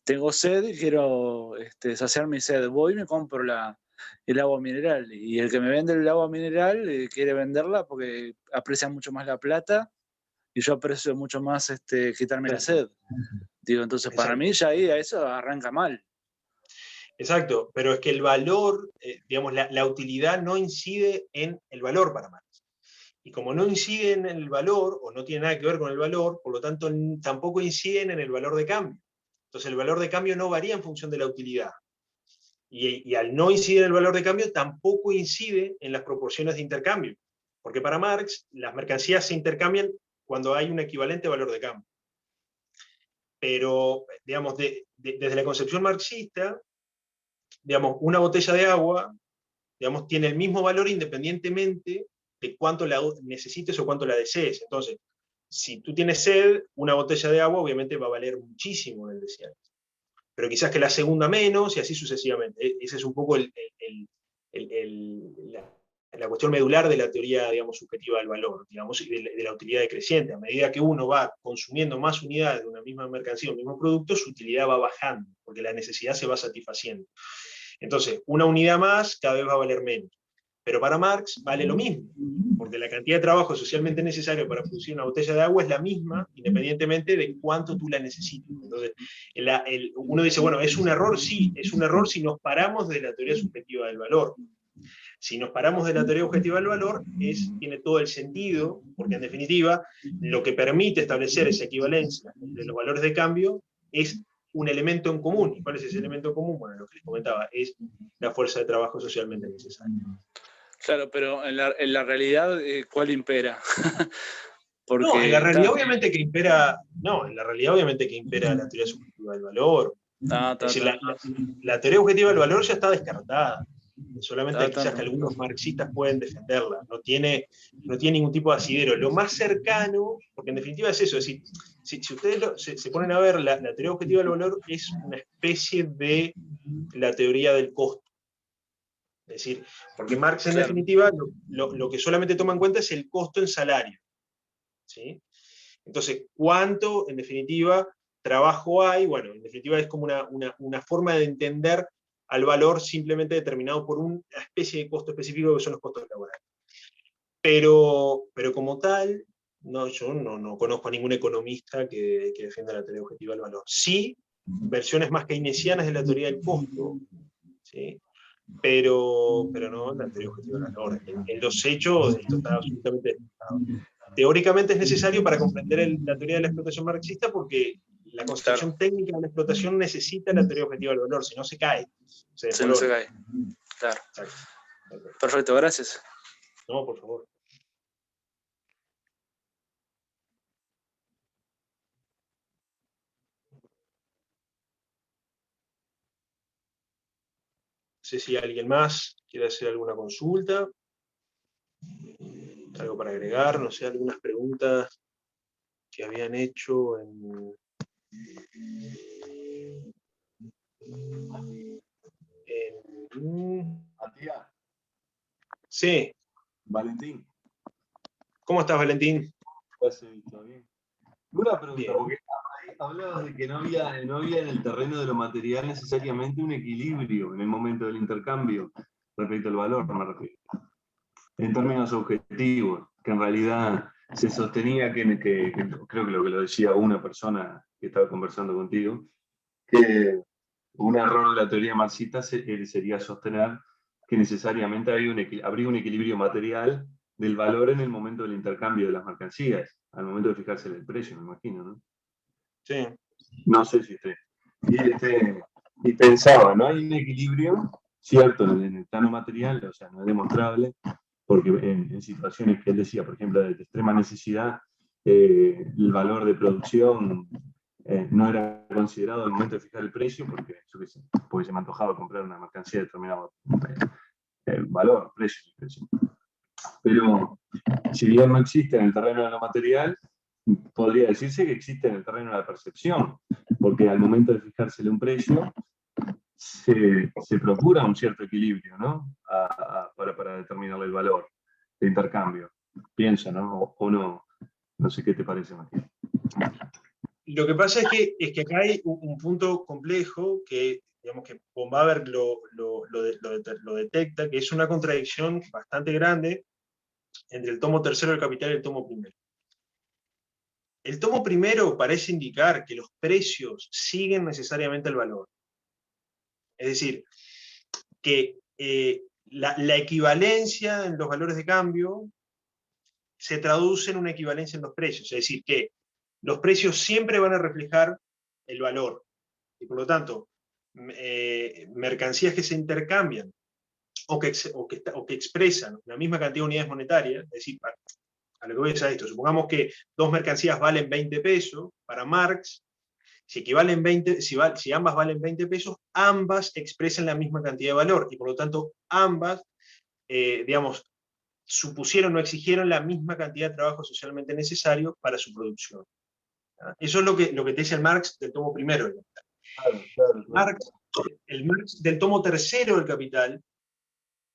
tengo sed y quiero saciar mi sed, voy y me compro el agua mineral, y el que me vende el agua mineral quiere venderla porque aprecia mucho más la plata, y yo aprecio mucho más quitarme la sed. Digo, entonces para mí ya ahí a eso arranca mal. Exacto, pero es que el valor, digamos, la utilidad no incide en el valor para Marx. Y como no inciden en el valor, o no tiene nada que ver con el valor, por lo tanto tampoco inciden en el valor de cambio. Entonces el valor de cambio no varía en función de la utilidad. Y al no incidir en el valor de cambio, tampoco incide en las proporciones de intercambio. Porque para Marx, las mercancías se intercambian cuando hay un equivalente valor de cambio. Pero, digamos, desde la concepción marxista, digamos, una botella de agua, digamos, tiene el mismo valor independientemente de cuánto la necesites o cuánto la desees. Entonces, si tú tienes sed, una botella de agua obviamente va a valer muchísimo en el desierto. Pero quizás que la segunda menos, y así sucesivamente. Esa es un poco la cuestión medular de la teoría, digamos, subjetiva del valor, digamos, y de la utilidad decreciente. A medida que uno va consumiendo más unidades de una misma mercancía, un mismo producto, su utilidad va bajando, porque la necesidad se va satisfaciendo. Entonces, una unidad más cada vez va a valer menos. Pero para Marx vale lo mismo, porque la cantidad de trabajo socialmente necesario para producir una botella de agua es la misma, independientemente de cuánto tú la necesites. Entonces, uno dice, bueno, ¿es un error? Sí, es un error si nos paramos de la teoría subjetiva del valor. Si nos paramos de la teoría objetiva del valor, tiene todo el sentido, porque en definitiva, lo que permite establecer esa equivalencia entre los valores de cambio es un elemento en común. ¿Y cuál es ese elemento en común? Bueno, lo que les comentaba, es la fuerza de trabajo socialmente necesaria. Claro, pero en la realidad, ¿cuál impera? Porque no, en la realidad obviamente que impera, la teoría subjetiva del valor. Es decir, la teoría objetiva del valor ya está descartada. Solamente quizás que algunos marxistas pueden defenderla. No tiene ningún tipo de asidero. Lo más cercano, porque en definitiva es eso, es decir, si ustedes se ponen a ver, la teoría objetiva del valor es una especie de la teoría del costo. Es decir, porque Marx en definitiva lo que solamente toma en cuenta es el costo en salario. ¿Sí? Entonces, ¿cuánto en definitiva trabajo hay? Bueno, en definitiva es como una forma de entender al valor simplemente determinado por una especie de costo específico que son los costos laborales. Pero como tal, yo no conozco a ningún economista que defienda la teoría objetiva del valor. Sí, versiones más keynesianas de la teoría del costo, ¿sí? Pero no la teoría objetiva del valor. En los hechos esto está absolutamente descartado. Teóricamente es necesario para comprender la teoría de la explotación marxista, porque la concepción técnica de la explotación necesita la teoría objetiva del valor, si no se cae. Se cae. Claro. Exacto. Perfecto, gracias. No, por favor. No sé si alguien más quiere hacer alguna consulta. Algo para agregar, no sé, algunas preguntas que habían hecho Matías. Sí. Valentín. ¿Cómo estás, Valentín? ¿Está bien? Una pregunta, bien. Porque hablabas de que no había en el terreno de lo material necesariamente un equilibrio en el momento del intercambio respecto al valor, me refiero. En términos objetivos, que en realidad se sostenía que creo que lo decía una persona que estaba conversando contigo, que un error de la teoría marxista sería sostener que necesariamente habría un equilibrio material del valor en el momento del intercambio de las mercancías, al momento de fijarse el precio, me imagino, ¿no? Sí. No sé si estoy. Y pensaba, ¿no? Hay un equilibrio, cierto, en el plano material, o sea, no es demostrable, porque en situaciones que él decía, por ejemplo, de extrema necesidad, el valor de producción no era considerado al momento de fijar el precio, porque se me antojaba comprar una mercancía de determinado valor, precio. Pero si bien no existe en el terreno de lo material, podría decirse que existe en el terreno de la percepción, porque al momento de fijársele un precio, se procura un cierto equilibrio, ¿no? Para determinar el valor de intercambio. Pienso, ¿no? O no. No sé qué te parece, Matías. Lo que pasa es que acá hay un punto complejo que, digamos, que von Baber lo detecta, que es una contradicción bastante grande entre el tomo tercero del Capital y el tomo primero. El tomo primero parece indicar que los precios siguen necesariamente el valor. Es decir, que la equivalencia en los valores de cambio se traduce en una equivalencia en los precios. Es decir, que los precios siempre van a reflejar el valor. Y por lo tanto, mercancías que se intercambian o que expresan la misma cantidad de unidades monetarias, es decir, a lo que voy a esto, supongamos que dos mercancías valen 20 pesos, para Marx, si ambas valen 20 pesos, ambas expresan la misma cantidad de valor, y por lo tanto ambas, digamos, supusieron o exigieron la misma cantidad de trabajo socialmente necesario para su producción. Eso es lo que te dice el Marx del tomo primero del Capital. Claro. El Marx del tomo tercero del Capital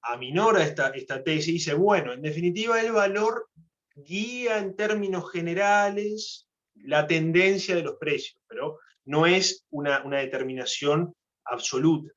aminora esta tesis y dice, bueno, en definitiva el valor guía en términos generales la tendencia de los precios, pero no es una determinación absoluta.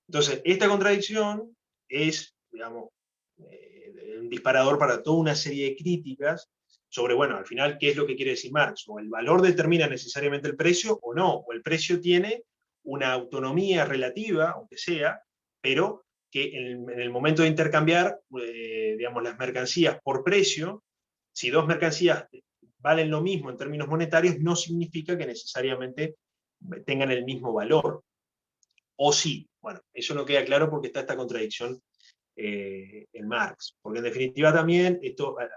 Entonces, esta contradicción es, digamos, un disparador para toda una serie de críticas sobre, bueno, al final, ¿qué es lo que quiere decir Marx? O el valor determina necesariamente el precio o no, o el precio tiene una autonomía relativa, aunque sea, pero que en el momento de intercambiar, digamos, las mercancías por precio, si dos mercancías valen lo mismo en términos monetarios, no significa que necesariamente tengan el mismo valor. O sí, bueno, eso no queda claro porque está esta contradicción en Marx. Porque en definitiva también,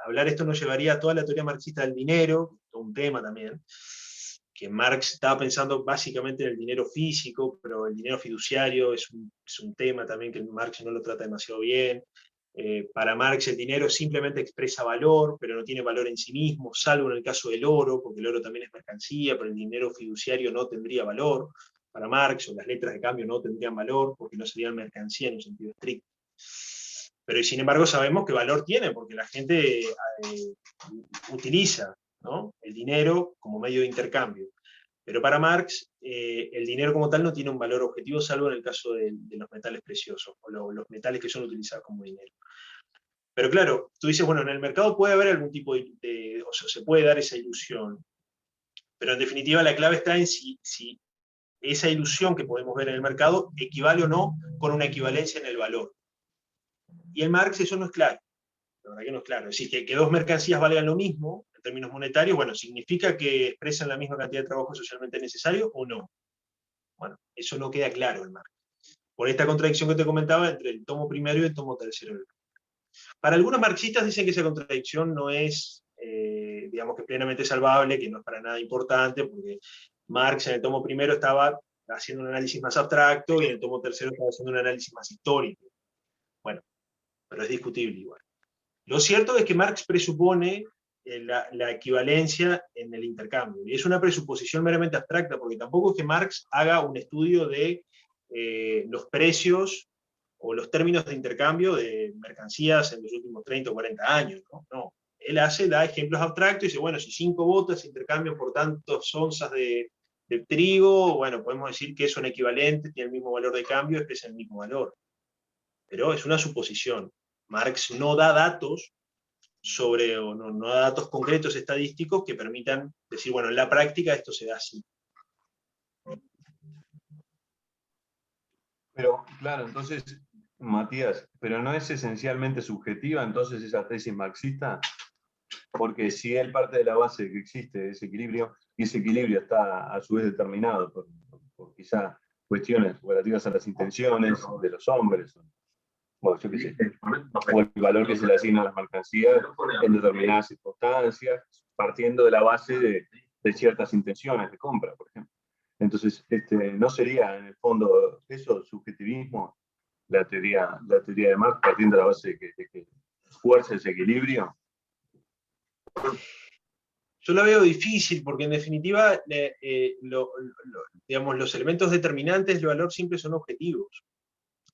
hablar esto nos llevaría a toda la teoría marxista del dinero, todo un tema también, que Marx estaba pensando básicamente en el dinero físico, pero el dinero fiduciario es un tema también que Marx no lo trata demasiado bien. Para Marx el dinero simplemente expresa valor, pero no tiene valor en sí mismo, salvo en el caso del oro, porque el oro también es mercancía, pero el dinero fiduciario no tendría valor para Marx, o las letras de cambio no tendrían valor, porque no serían mercancía en un sentido estricto. Pero sin embargo sabemos que valor tiene, porque la gente utiliza, ¿no?, el dinero como medio de intercambio. Pero para Marx, el dinero como tal no tiene un valor objetivo, salvo en el caso de los metales preciosos, o los metales que son utilizados como dinero. Pero claro, tú dices, bueno, en el mercado puede haber algún tipo o sea, se puede dar esa ilusión, pero en definitiva la clave está en si esa ilusión que podemos ver en el mercado equivale o no con una equivalencia en el valor. Y en Marx eso no es claro, la verdad que no es claro. Es decir, que dos mercancías valgan lo mismo, en términos monetarios, bueno, ¿significa que expresan la misma cantidad de trabajo socialmente necesario o no? Bueno, eso no queda claro en Marx. Por esta contradicción que te comentaba entre el tomo primero y el tomo tercero. Para algunos marxistas dicen que esa contradicción no es, digamos, que plenamente salvable, que no es para nada importante, porque Marx en el tomo primero estaba haciendo un análisis más abstracto y en el tomo tercero estaba haciendo un análisis más histórico. Bueno, pero es discutible igual. Lo cierto es que Marx presupone la equivalencia en el intercambio, y es una presuposición meramente abstracta, porque tampoco es que Marx haga un estudio de los precios o los términos de intercambio de mercancías en los últimos 30 o 40 años, ¿no? No. Él da ejemplos abstractos y dice, bueno, si 5 botas se intercambian por tantos onzas de trigo, bueno, podemos decir que son equivalentes, tienen el mismo valor de cambio, expresan el mismo valor. Pero es una suposición. Marx no da datos no da datos concretos estadísticos que permitan decir, bueno, en la práctica esto se da así. Pero, claro, entonces, Matías, ¿pero no es esencialmente subjetiva entonces esa tesis marxista? Porque si él parte de la base de que existe ese equilibrio, y ese equilibrio está a su vez determinado por quizá cuestiones relativas a las intenciones de los hombres, bueno, yo qué sé, o el valor que se le asigna a las mercancías en determinadas circunstancias, partiendo de la base de ciertas intenciones de compra, por ejemplo. Entonces, ¿no sería en el fondo eso, subjetivismo, la teoría de Marx, partiendo de la base de que fuerza ese equilibrio? Yo la veo difícil, porque en definitiva, digamos, los elementos determinantes del valor siempre son objetivos.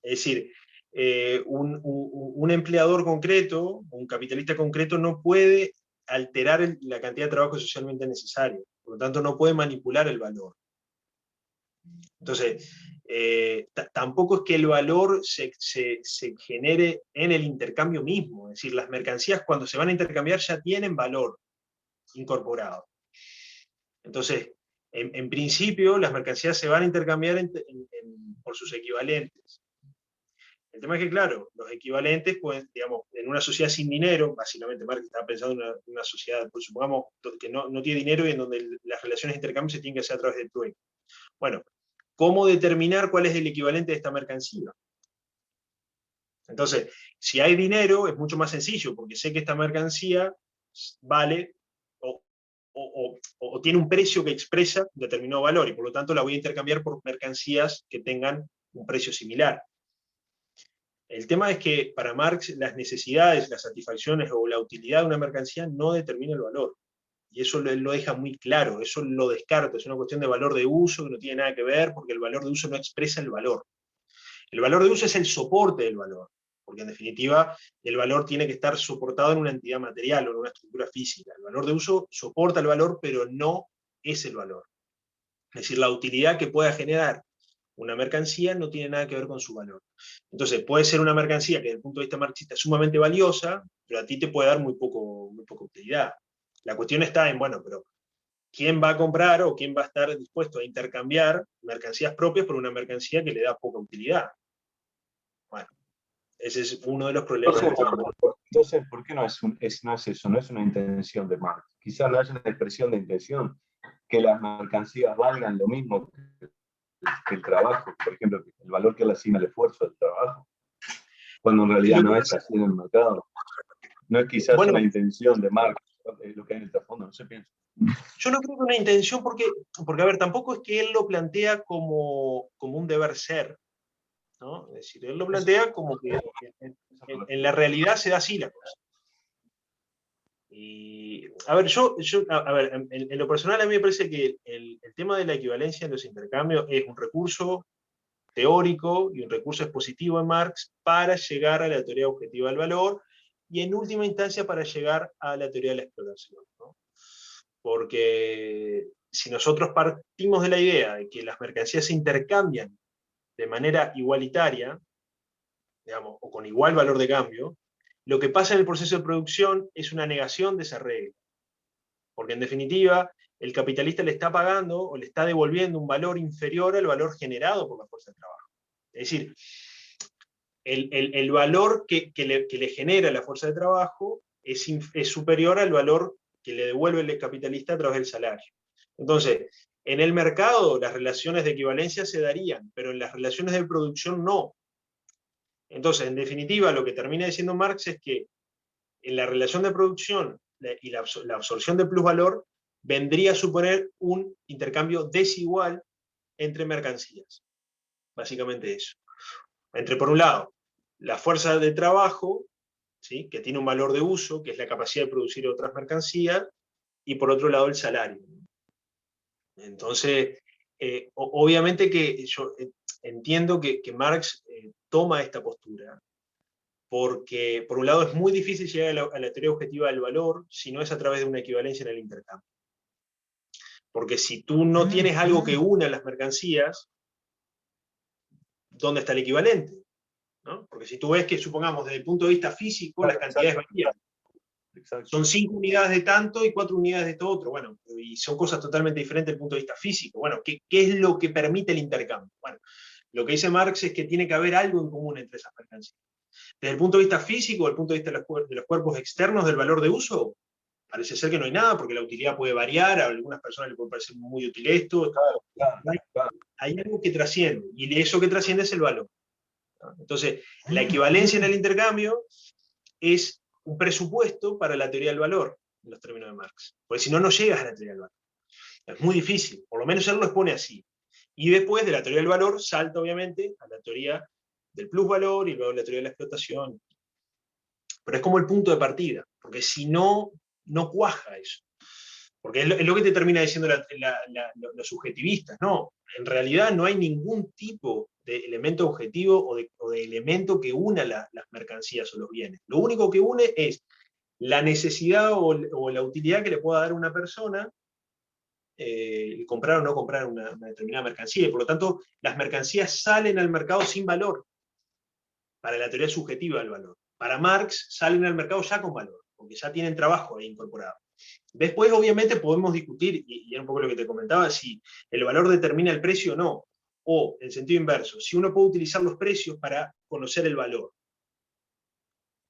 Es decir, un empleador concreto, un capitalista concreto, no puede alterar la cantidad de trabajo socialmente necesario, por lo tanto no puede manipular el valor. Entonces, tampoco es que el valor se genere en el intercambio mismo, es decir, las mercancías cuando se van a intercambiar ya tienen valor incorporado. Entonces, en principio, las mercancías se van a intercambiar por sus equivalentes. El tema es que, claro, los equivalentes, pues, digamos, en una sociedad sin dinero, básicamente Marx estaba pensando en una sociedad, pues, supongamos, que no tiene dinero y en donde las relaciones de intercambio se tienen que hacer a través del trueque. Bueno, ¿cómo determinar cuál es el equivalente de esta mercancía? Entonces, si hay dinero, es mucho más sencillo, porque sé que esta mercancía vale o tiene un precio que expresa un determinado valor, y por lo tanto la voy a intercambiar por mercancías que tengan un precio similar. El tema es que para Marx las necesidades, las satisfacciones o la utilidad de una mercancía no determina el valor. Y eso lo deja muy claro, eso lo descarta, es una cuestión de valor de uso que no tiene nada que ver, porque el valor de uso no expresa el valor. El valor de uso es el soporte del valor, porque en definitiva el valor tiene que estar soportado en una entidad material o en una estructura física. El valor de uso soporta el valor, pero no es el valor. Es decir, la utilidad que pueda generar una mercancía no tiene nada que ver con su valor. Entonces, puede ser una mercancía que desde el punto de vista marxista es sumamente valiosa, pero a ti te puede dar muy poca utilidad. La cuestión está en, bueno, pero ¿quién va a comprar o quién va a estar dispuesto a intercambiar mercancías propias por una mercancía que le da poca utilidad? Bueno, Ese es uno de los problemas. Entonces, ¿por qué no es eso? No es una intención de Marx. Quizás no haya una expresión de intención, que las mercancías valgan lo mismo que el trabajo, por ejemplo, el valor que le asigna el esfuerzo del trabajo, cuando en realidad no es así en el mercado. No es quizás una intención de Marx, es lo que hay en el trasfondo, no se piensa. Yo no creo que una intención, porque a ver, tampoco es que él lo plantea como un deber ser, ¿no? Es decir, él lo plantea como que en la realidad se da así la cosa. Y, a ver, en lo personal a mí me parece que el tema de la equivalencia en los intercambios es un recurso teórico y un recurso expositivo en Marx para llegar a la teoría objetiva del valor y en última instancia para llegar a la teoría de la explotación, ¿no? Porque si nosotros partimos de la idea de que las mercancías se intercambian de manera igualitaria, digamos, o con igual valor de cambio, lo que pasa en el proceso de producción es una negación de esa regla. Porque en definitiva, el capitalista le está pagando o le está devolviendo un valor inferior al valor generado por la fuerza de trabajo. Es decir, el valor que le genera la fuerza de trabajo es superior al valor que le devuelve el capitalista a través del salario. Entonces, en el mercado las relaciones de equivalencia se darían, pero en las relaciones de producción no. Entonces, en definitiva, lo que termina diciendo Marx es que en la relación de producción y la absorción de plusvalor vendría a suponer un intercambio desigual entre mercancías. Básicamente eso. Entre, por un lado, la fuerza de trabajo, ¿sí?, que tiene un valor de uso, que es la capacidad de producir otras mercancías, y por otro lado el salario. Entonces, obviamente que yo entiendo que Marx toma esta postura, porque por un lado es muy difícil llegar a la teoría objetiva del valor si no es a través de una equivalencia en el intercambio. Porque si tú no tienes algo que una las mercancías, ¿dónde está el equivalente? ¿No? Porque si tú ves que, supongamos, desde el punto de vista físico, las cantidades varían. Son 5 unidades de tanto y 4 unidades de esto otro. Bueno, y son cosas totalmente diferentes desde el punto de vista físico. Bueno, ¿qué es lo que permite el intercambio? Bueno, lo que dice Marx es que tiene que haber algo en común entre esas mercancías. Desde el punto de vista físico, desde el punto de vista de los cuerpos externos del valor de uso, parece ser que no hay nada, porque la utilidad puede variar, a algunas personas les puede parecer muy útil esto. Hay algo que trasciende, y eso que trasciende es el valor. Entonces, la equivalencia en el intercambio es un presupuesto para la teoría del valor, en los términos de Marx. Porque si no, no llegas a la teoría del valor. Es muy difícil, por lo menos él lo expone así. Y después de la teoría del valor, salta obviamente a la teoría del plusvalor y luego la teoría de la explotación. Pero es como el punto de partida, porque si no, no cuaja eso. Porque es lo que te termina diciendo los subjetivistas. No, en realidad no hay ningún tipo de elemento objetivo o de elemento que una las mercancías o los bienes. Lo único que une es la necesidad o la utilidad que le pueda dar una persona comprar o no comprar una determinada mercancía. Y por lo tanto, las mercancías salen al mercado sin valor, para la teoría subjetiva del valor. Para Marx salen al mercado ya con valor, porque ya tienen trabajo ahí incorporado. Después, obviamente, podemos discutir, y era un poco lo que te comentaba, si el valor determina el precio o no, o, en sentido inverso, si uno puede utilizar los precios para conocer el valor.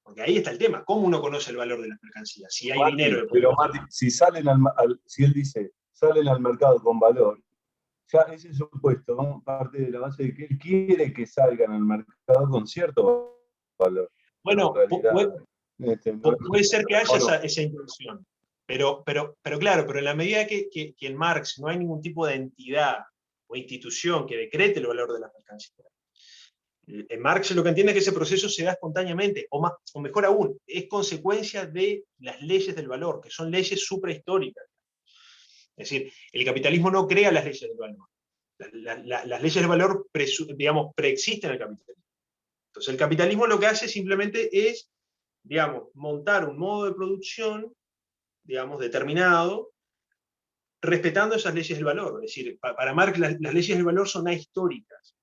Porque ahí está el tema, ¿cómo uno conoce el valor de las mercancías? Si hay dinero. Pero Mati, si él dice, salen al mercado con valor, ya ese supuesto, ¿no?, parte de la base de que él quiere que salgan al mercado con cierto valor. Bueno, puede ser que haya esa intención. Pero claro, pero en la medida que en Marx no hay ningún tipo de entidad o institución que decrete el valor de las mercancías, en Marx lo que entiende es que ese proceso se da espontáneamente, o mejor aún, es consecuencia de las leyes del valor, que son leyes suprahistóricas. Es decir, el capitalismo no crea las leyes del valor. Las leyes del valor, digamos, preexisten al capitalismo. Entonces el capitalismo lo que hace simplemente es, digamos, montar un modo de producción, digamos, determinado, respetando esas leyes del valor. Es decir, para Marx las leyes del valor son ahistóricas.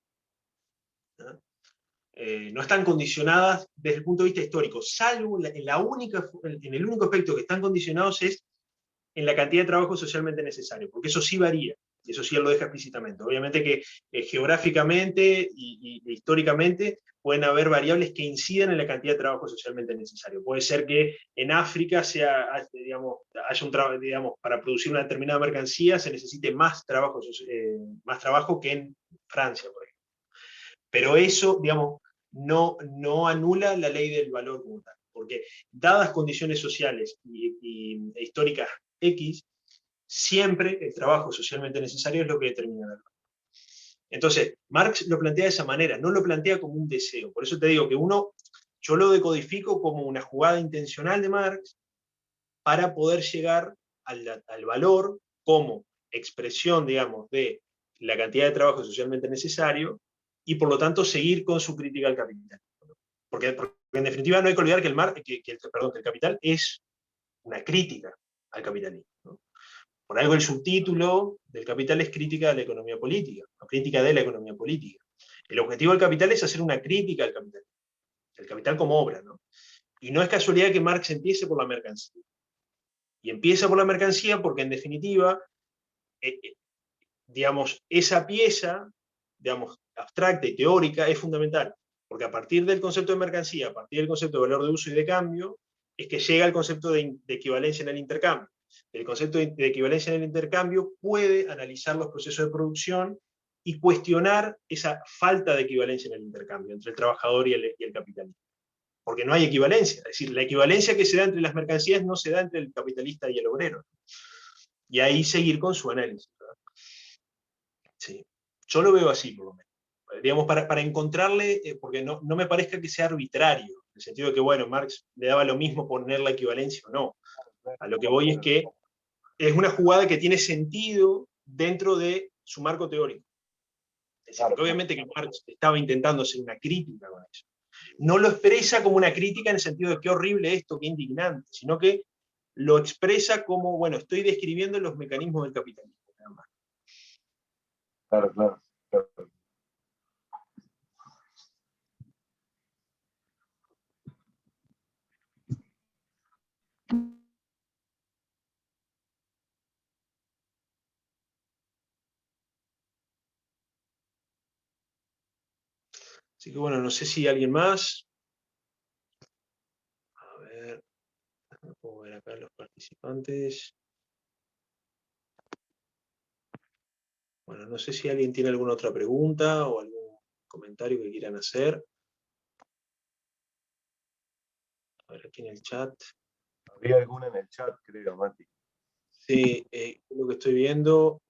¿No? No están condicionadas desde el punto de vista histórico, salvo en el único aspecto que están condicionados es en la cantidad de trabajo socialmente necesario, porque eso sí varía. Y eso sí él lo deja explícitamente. Obviamente que geográficamente y históricamente pueden haber variables que inciden en la cantidad de trabajo socialmente necesario. Puede ser que en África haya un trabajo, para producir una determinada mercancía se necesite más trabajo que en Francia, por ejemplo. Pero eso, no anula la ley del valor como tal, porque dadas condiciones sociales e históricas X, siempre el trabajo socialmente necesario es lo que determina el valor. Entonces, Marx lo plantea de esa manera, no lo plantea como un deseo. Por eso te digo que yo lo decodifico como una jugada intencional de Marx para poder llegar al valor como expresión, de la cantidad de trabajo socialmente necesario, y por lo tanto seguir con su crítica al capital. Porque en definitiva no hay que olvidar que el capital es una crítica al capitalismo, ¿no? Por algo el subtítulo del capital es crítica de la economía política, o crítica de la economía política. El objetivo del capital es hacer una crítica al capitalismo, el capital como obra, ¿no? Y no es casualidad que Marx empiece por la mercancía. Y empieza por la mercancía porque en definitiva, esa pieza, abstracta y teórica es fundamental, porque a partir del concepto de mercancía, a partir del concepto de valor de uso y de cambio, es que llega el concepto de equivalencia en el intercambio. El concepto de equivalencia en el intercambio puede analizar los procesos de producción y cuestionar esa falta de equivalencia en el intercambio entre el trabajador y el capitalista. Porque no hay equivalencia, es decir, la equivalencia que se da entre las mercancías no se da entre el capitalista y el obrero. Y ahí seguir con su análisis, ¿verdad? Sí. Yo lo veo así, por lo menos. Para encontrarle, porque no me parezca que sea arbitrario, en el sentido de que, bueno, Marx le daba lo mismo poner la equivalencia o no. A lo que voy es que es una jugada que tiene sentido dentro de su marco teórico. Es decir, obviamente que Marx estaba intentando hacer una crítica con eso. No lo expresa como una crítica en el sentido de qué horrible esto, qué indignante, sino que lo expresa como, bueno, estoy describiendo los mecanismos del capitalismo. Claro. Así que bueno, no sé si alguien más. A ver, puedo ver acá los participantes. Bueno, no sé si alguien tiene alguna otra pregunta o algún comentario que quieran hacer. A ver, aquí en el chat. Habría alguna en el chat, creo, Mati. Sí, lo que estoy viendo.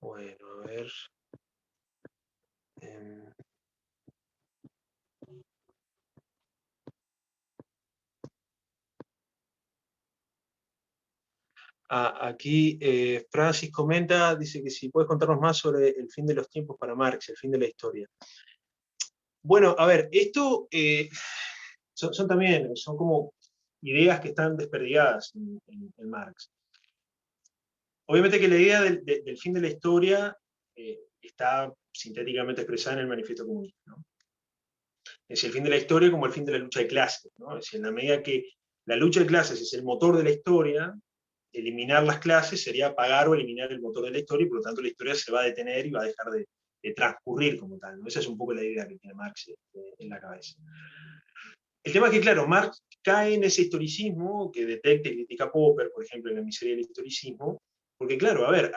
Bueno, a ver. Aquí Francis comenta, dice que si puedes contarnos más sobre el fin de los tiempos para Marx, el fin de la historia. Bueno, a ver, esto son como ideas que están desperdigadas en Marx. Obviamente que la idea del fin de la historia está sintéticamente expresada en el Manifiesto Comunista, ¿no? Es decir, el fin de la historia como el fin de la lucha de clases, ¿no? Es decir, en la medida que la lucha de clases es el motor de la historia, eliminar las clases sería apagar o eliminar el motor de la historia, y por lo tanto la historia se va a detener y va a dejar de transcurrir como tal, ¿no? Esa es un poco la idea que tiene Marx en la cabeza. El tema es que, claro, Marx cae en ese historicismo que detecta y critica a Popper, por ejemplo, en La miseria del historicismo, porque, claro, a ver,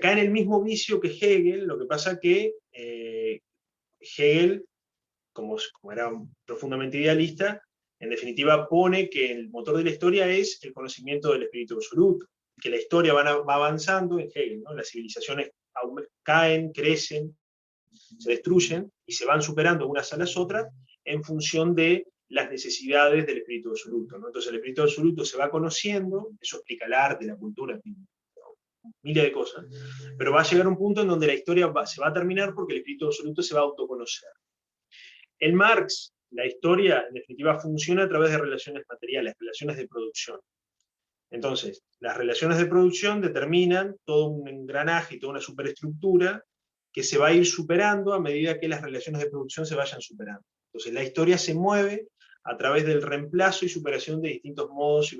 cae en el mismo vicio que Hegel. Lo que pasa que Hegel, como era profundamente idealista, en definitiva pone que el motor de la historia es el conocimiento del espíritu absoluto, que la historia va avanzando en Hegel, ¿no? Las civilizaciones caen, crecen, se destruyen y se van superando unas a las otras en función de las necesidades del espíritu absoluto, ¿no? Entonces el espíritu absoluto se va conociendo, eso explica el arte, la cultura, miles de cosas, pero va a llegar un punto en donde la historia se va a terminar porque el espíritu absoluto se va a autoconocer. En Marx, la historia en definitiva funciona a través de relaciones materiales, relaciones de producción. Entonces, las relaciones de producción determinan todo un engranaje y toda una superestructura que se va a ir superando a medida que las relaciones de producción se vayan superando. Entonces, la historia se mueve a través del reemplazo y superación de distintos modos y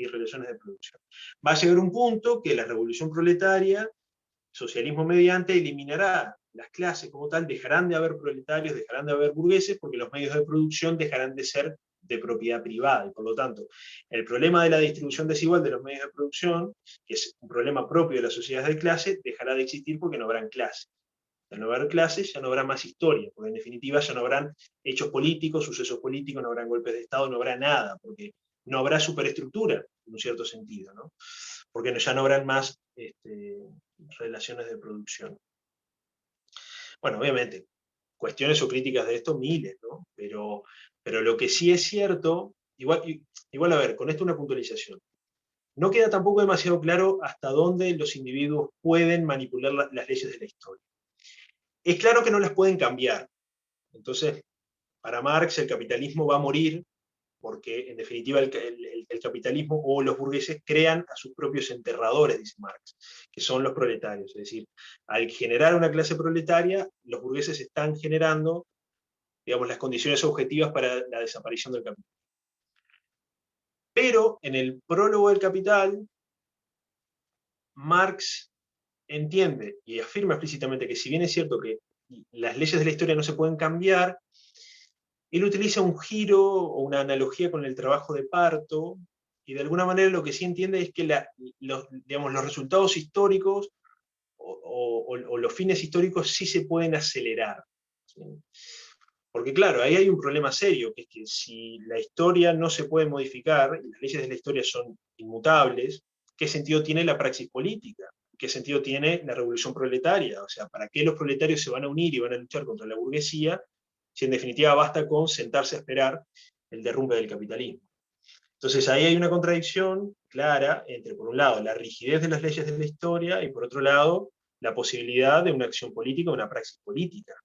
relaciones de producción. Va a llegar un punto que la revolución proletaria, socialismo mediante, eliminará las clases como tal, dejarán de haber proletarios, dejarán de haber burgueses, porque los medios de producción dejarán de ser de propiedad privada, y por lo tanto, el problema de la distribución desigual de los medios de producción, que es un problema propio de las sociedades de clase, dejará de existir porque no habrán clases. Al no haber clases, ya no habrá más historia, porque en definitiva ya no habrán hechos políticos, sucesos políticos, no habrán golpes de Estado, no habrá nada, porque no habrá superestructura, en un cierto sentido, ¿no? Porque ya no habrán más relaciones de producción. Bueno, obviamente, cuestiones o críticas de esto, miles, ¿no? Pero lo que sí es cierto, igual a ver, con esto una puntualización. No queda tampoco demasiado claro hasta dónde los individuos pueden manipular las leyes de la historia. Es claro que no las pueden cambiar. Entonces, para Marx el capitalismo va a morir porque, en definitiva, el capitalismo o los burgueses crean a sus propios enterradores, dice Marx, que son los proletarios. Es decir, al generar una clase proletaria, los burgueses están generando, digamos, las condiciones objetivas para la desaparición del capital. Pero, en el prólogo del Capital, Marx entiende y afirma explícitamente que si bien es cierto que las leyes de la historia no se pueden cambiar, él utiliza un giro o una analogía con el trabajo de parto, y de alguna manera lo que sí entiende es que los resultados históricos o los fines históricos sí se pueden acelerar. ¿Sí? Porque claro, ahí hay un problema serio, que es que si la historia no se puede modificar, y las leyes de la historia son inmutables, ¿qué sentido tiene la praxis política? ¿Qué sentido tiene la revolución proletaria? O sea, ¿para qué los proletarios se van a unir y van a luchar contra la burguesía, si en definitiva basta con sentarse a esperar el derrumbe del capitalismo? Entonces ahí hay una contradicción clara entre, por un lado, la rigidez de las leyes de la historia, y por otro lado, la posibilidad de una acción política, una praxis política.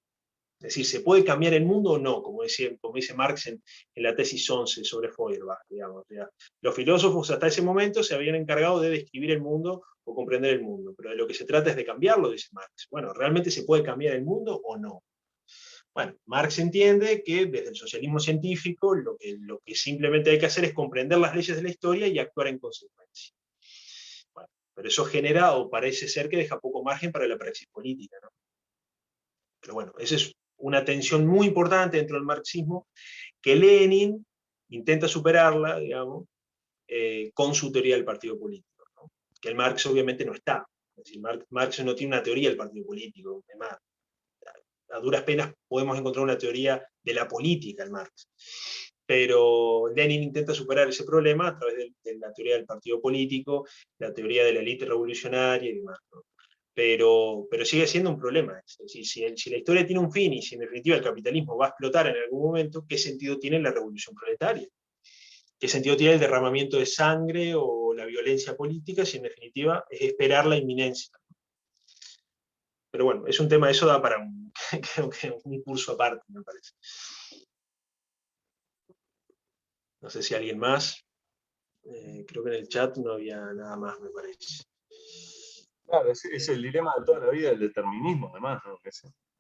Es decir, ¿se puede cambiar el mundo o no? Como dice Marx en la tesis 11 sobre Feuerbach, digamos. O sea, los filósofos hasta ese momento se habían encargado de describir el mundo o comprender el mundo, pero de lo que se trata es de cambiarlo, dice Marx. Bueno, ¿realmente se puede cambiar el mundo o no? Bueno, Marx entiende que desde el socialismo científico lo que simplemente hay que hacer es comprender las leyes de la historia y actuar en consecuencia. Bueno, pero eso genera, o parece ser que deja poco margen para la praxis política, ¿no? Pero bueno, esa es una tensión muy importante dentro del marxismo, que Lenin intenta superarla, digamos, con su teoría del partido político, ¿no? Que el Marx obviamente no está. Es decir, Marx no tiene una teoría del partido político, además, a duras penas podemos encontrar una teoría de la política en Marx. Pero Lenin intenta superar ese problema a través de la teoría del partido político, la teoría de la élite revolucionaria y demás, ¿no? Pero sigue siendo un problema. Es decir, si la historia tiene un fin y si en definitiva el capitalismo va a explotar en algún momento, ¿qué sentido tiene la revolución proletaria? ¿Qué sentido tiene el derramamiento de sangre o la violencia política si en definitiva es esperar la inminencia? Pero bueno, es un tema, eso da para creo que un curso aparte, me parece. No sé si alguien más. Creo que en el chat no había nada más, me parece. Claro, es el dilema de toda la vida del determinismo, además, ¿no?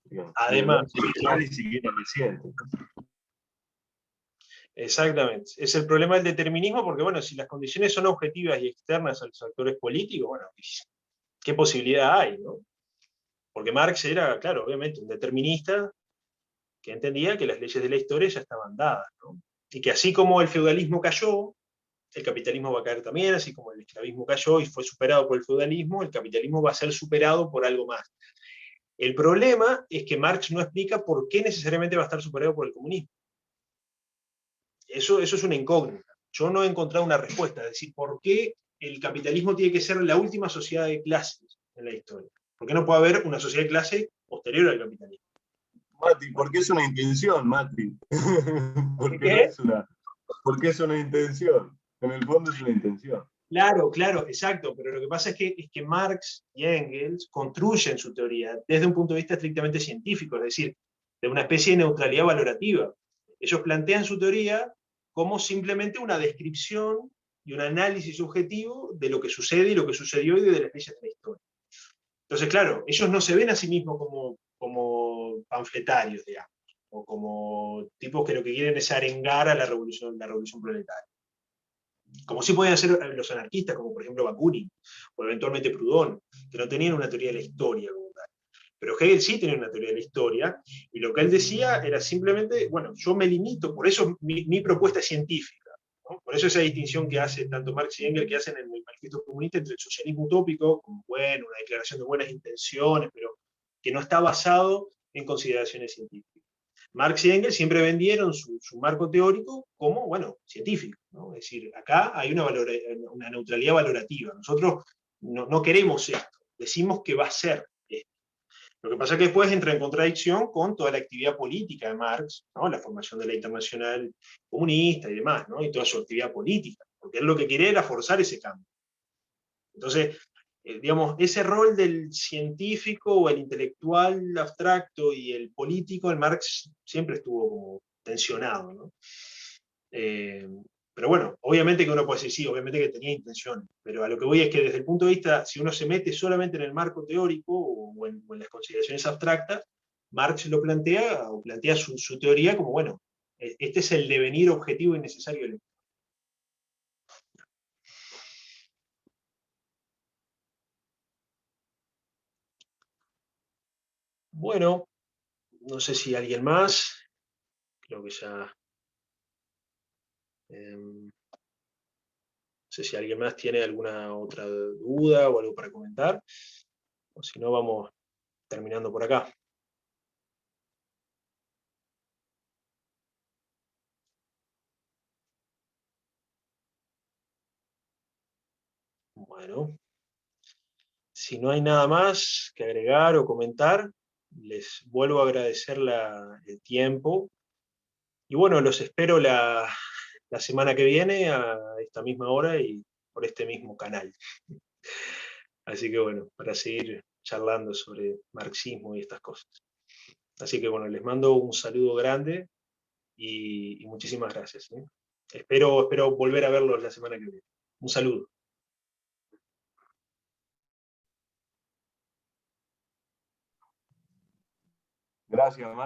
Digamos, Además, ni siquiera reciente. Exactamente. Es el problema del determinismo porque, bueno, si las condiciones son objetivas y externas a los actores políticos, bueno, ¿qué posibilidad hay, no? Porque Marx era, claro, obviamente, un determinista que entendía que las leyes de la historia ya estaban dadas, ¿no? Y que así como el feudalismo cayó, el capitalismo va a caer también, así como el esclavismo cayó y fue superado por el feudalismo, el capitalismo va a ser superado por algo más. El problema es que Marx no explica por qué necesariamente va a estar superado por el comunismo. Eso es una incógnita. Yo no he encontrado una respuesta, es decir, ¿por qué el capitalismo tiene que ser la última sociedad de clases en la historia? ¿Por qué no puede haber una sociedad de clase posterior al capitalismo? Mati, porque es una intención, Mati. Porque es una intención. En el fondo es una intención. Claro, exacto, pero lo que pasa es que Marx y Engels construyen su teoría desde un punto de vista estrictamente científico, es decir, de una especie de neutralidad valorativa. Ellos plantean su teoría como simplemente una descripción y un análisis subjetivo de lo que sucede y lo que sucedió y de las leyes de la historia. Entonces, claro, ellos no se ven a sí mismos como panfletarios, digamos. o como tipos que lo que quieren es arengar a la revolución proletaria. Como sí podían hacer los anarquistas, como por ejemplo Bakunin, o eventualmente Proudhon, que no tenían una teoría de la historia como tal. Pero Hegel sí tenía una teoría de la historia, y lo que él decía era simplemente, bueno, yo me limito, por eso mi propuesta es científica, ¿no? Por eso esa distinción que hace tanto Marx y Engels, que hacen en el Manifiesto Comunista, entre el socialismo utópico, como bueno, una declaración de buenas intenciones, pero que no está basado en consideraciones científicas. Marx y Engels siempre vendieron su marco teórico como, bueno, científico, ¿no? Es decir, acá hay una neutralidad valorativa. Nosotros no queremos esto, decimos que va a ser esto. Lo que pasa es que después entra en contradicción con toda la actividad política de Marx, ¿no? La formación de la Internacional Comunista y demás, ¿no? Y toda su actividad política, porque él lo que quería era forzar ese cambio. Entonces, digamos, ese rol del científico o el intelectual abstracto y el político en Marx siempre estuvo como tensionado, ¿no? Pero bueno, obviamente que uno puede decir, sí, obviamente que tenía intenciones, pero a lo que voy es que desde el punto de vista, si uno se mete solamente en el marco teórico o en las consideraciones abstractas, Marx lo plantea, o plantea su teoría como, bueno, este es el devenir objetivo y necesario del. Bueno, no sé si alguien más, creo que ya... no sé si alguien más tiene alguna otra duda o algo para comentar, o si no vamos terminando por acá. Bueno, si no hay nada más que agregar o comentar, les vuelvo a agradecer el tiempo. Y bueno, los espero la semana que viene a esta misma hora y por este mismo canal. Así que bueno, para seguir charlando sobre marxismo y estas cosas. Así que bueno, les mando un saludo grande y muchísimas gracias. Espero volver a verlos la semana que viene. Un saludo. Gracias, Marco.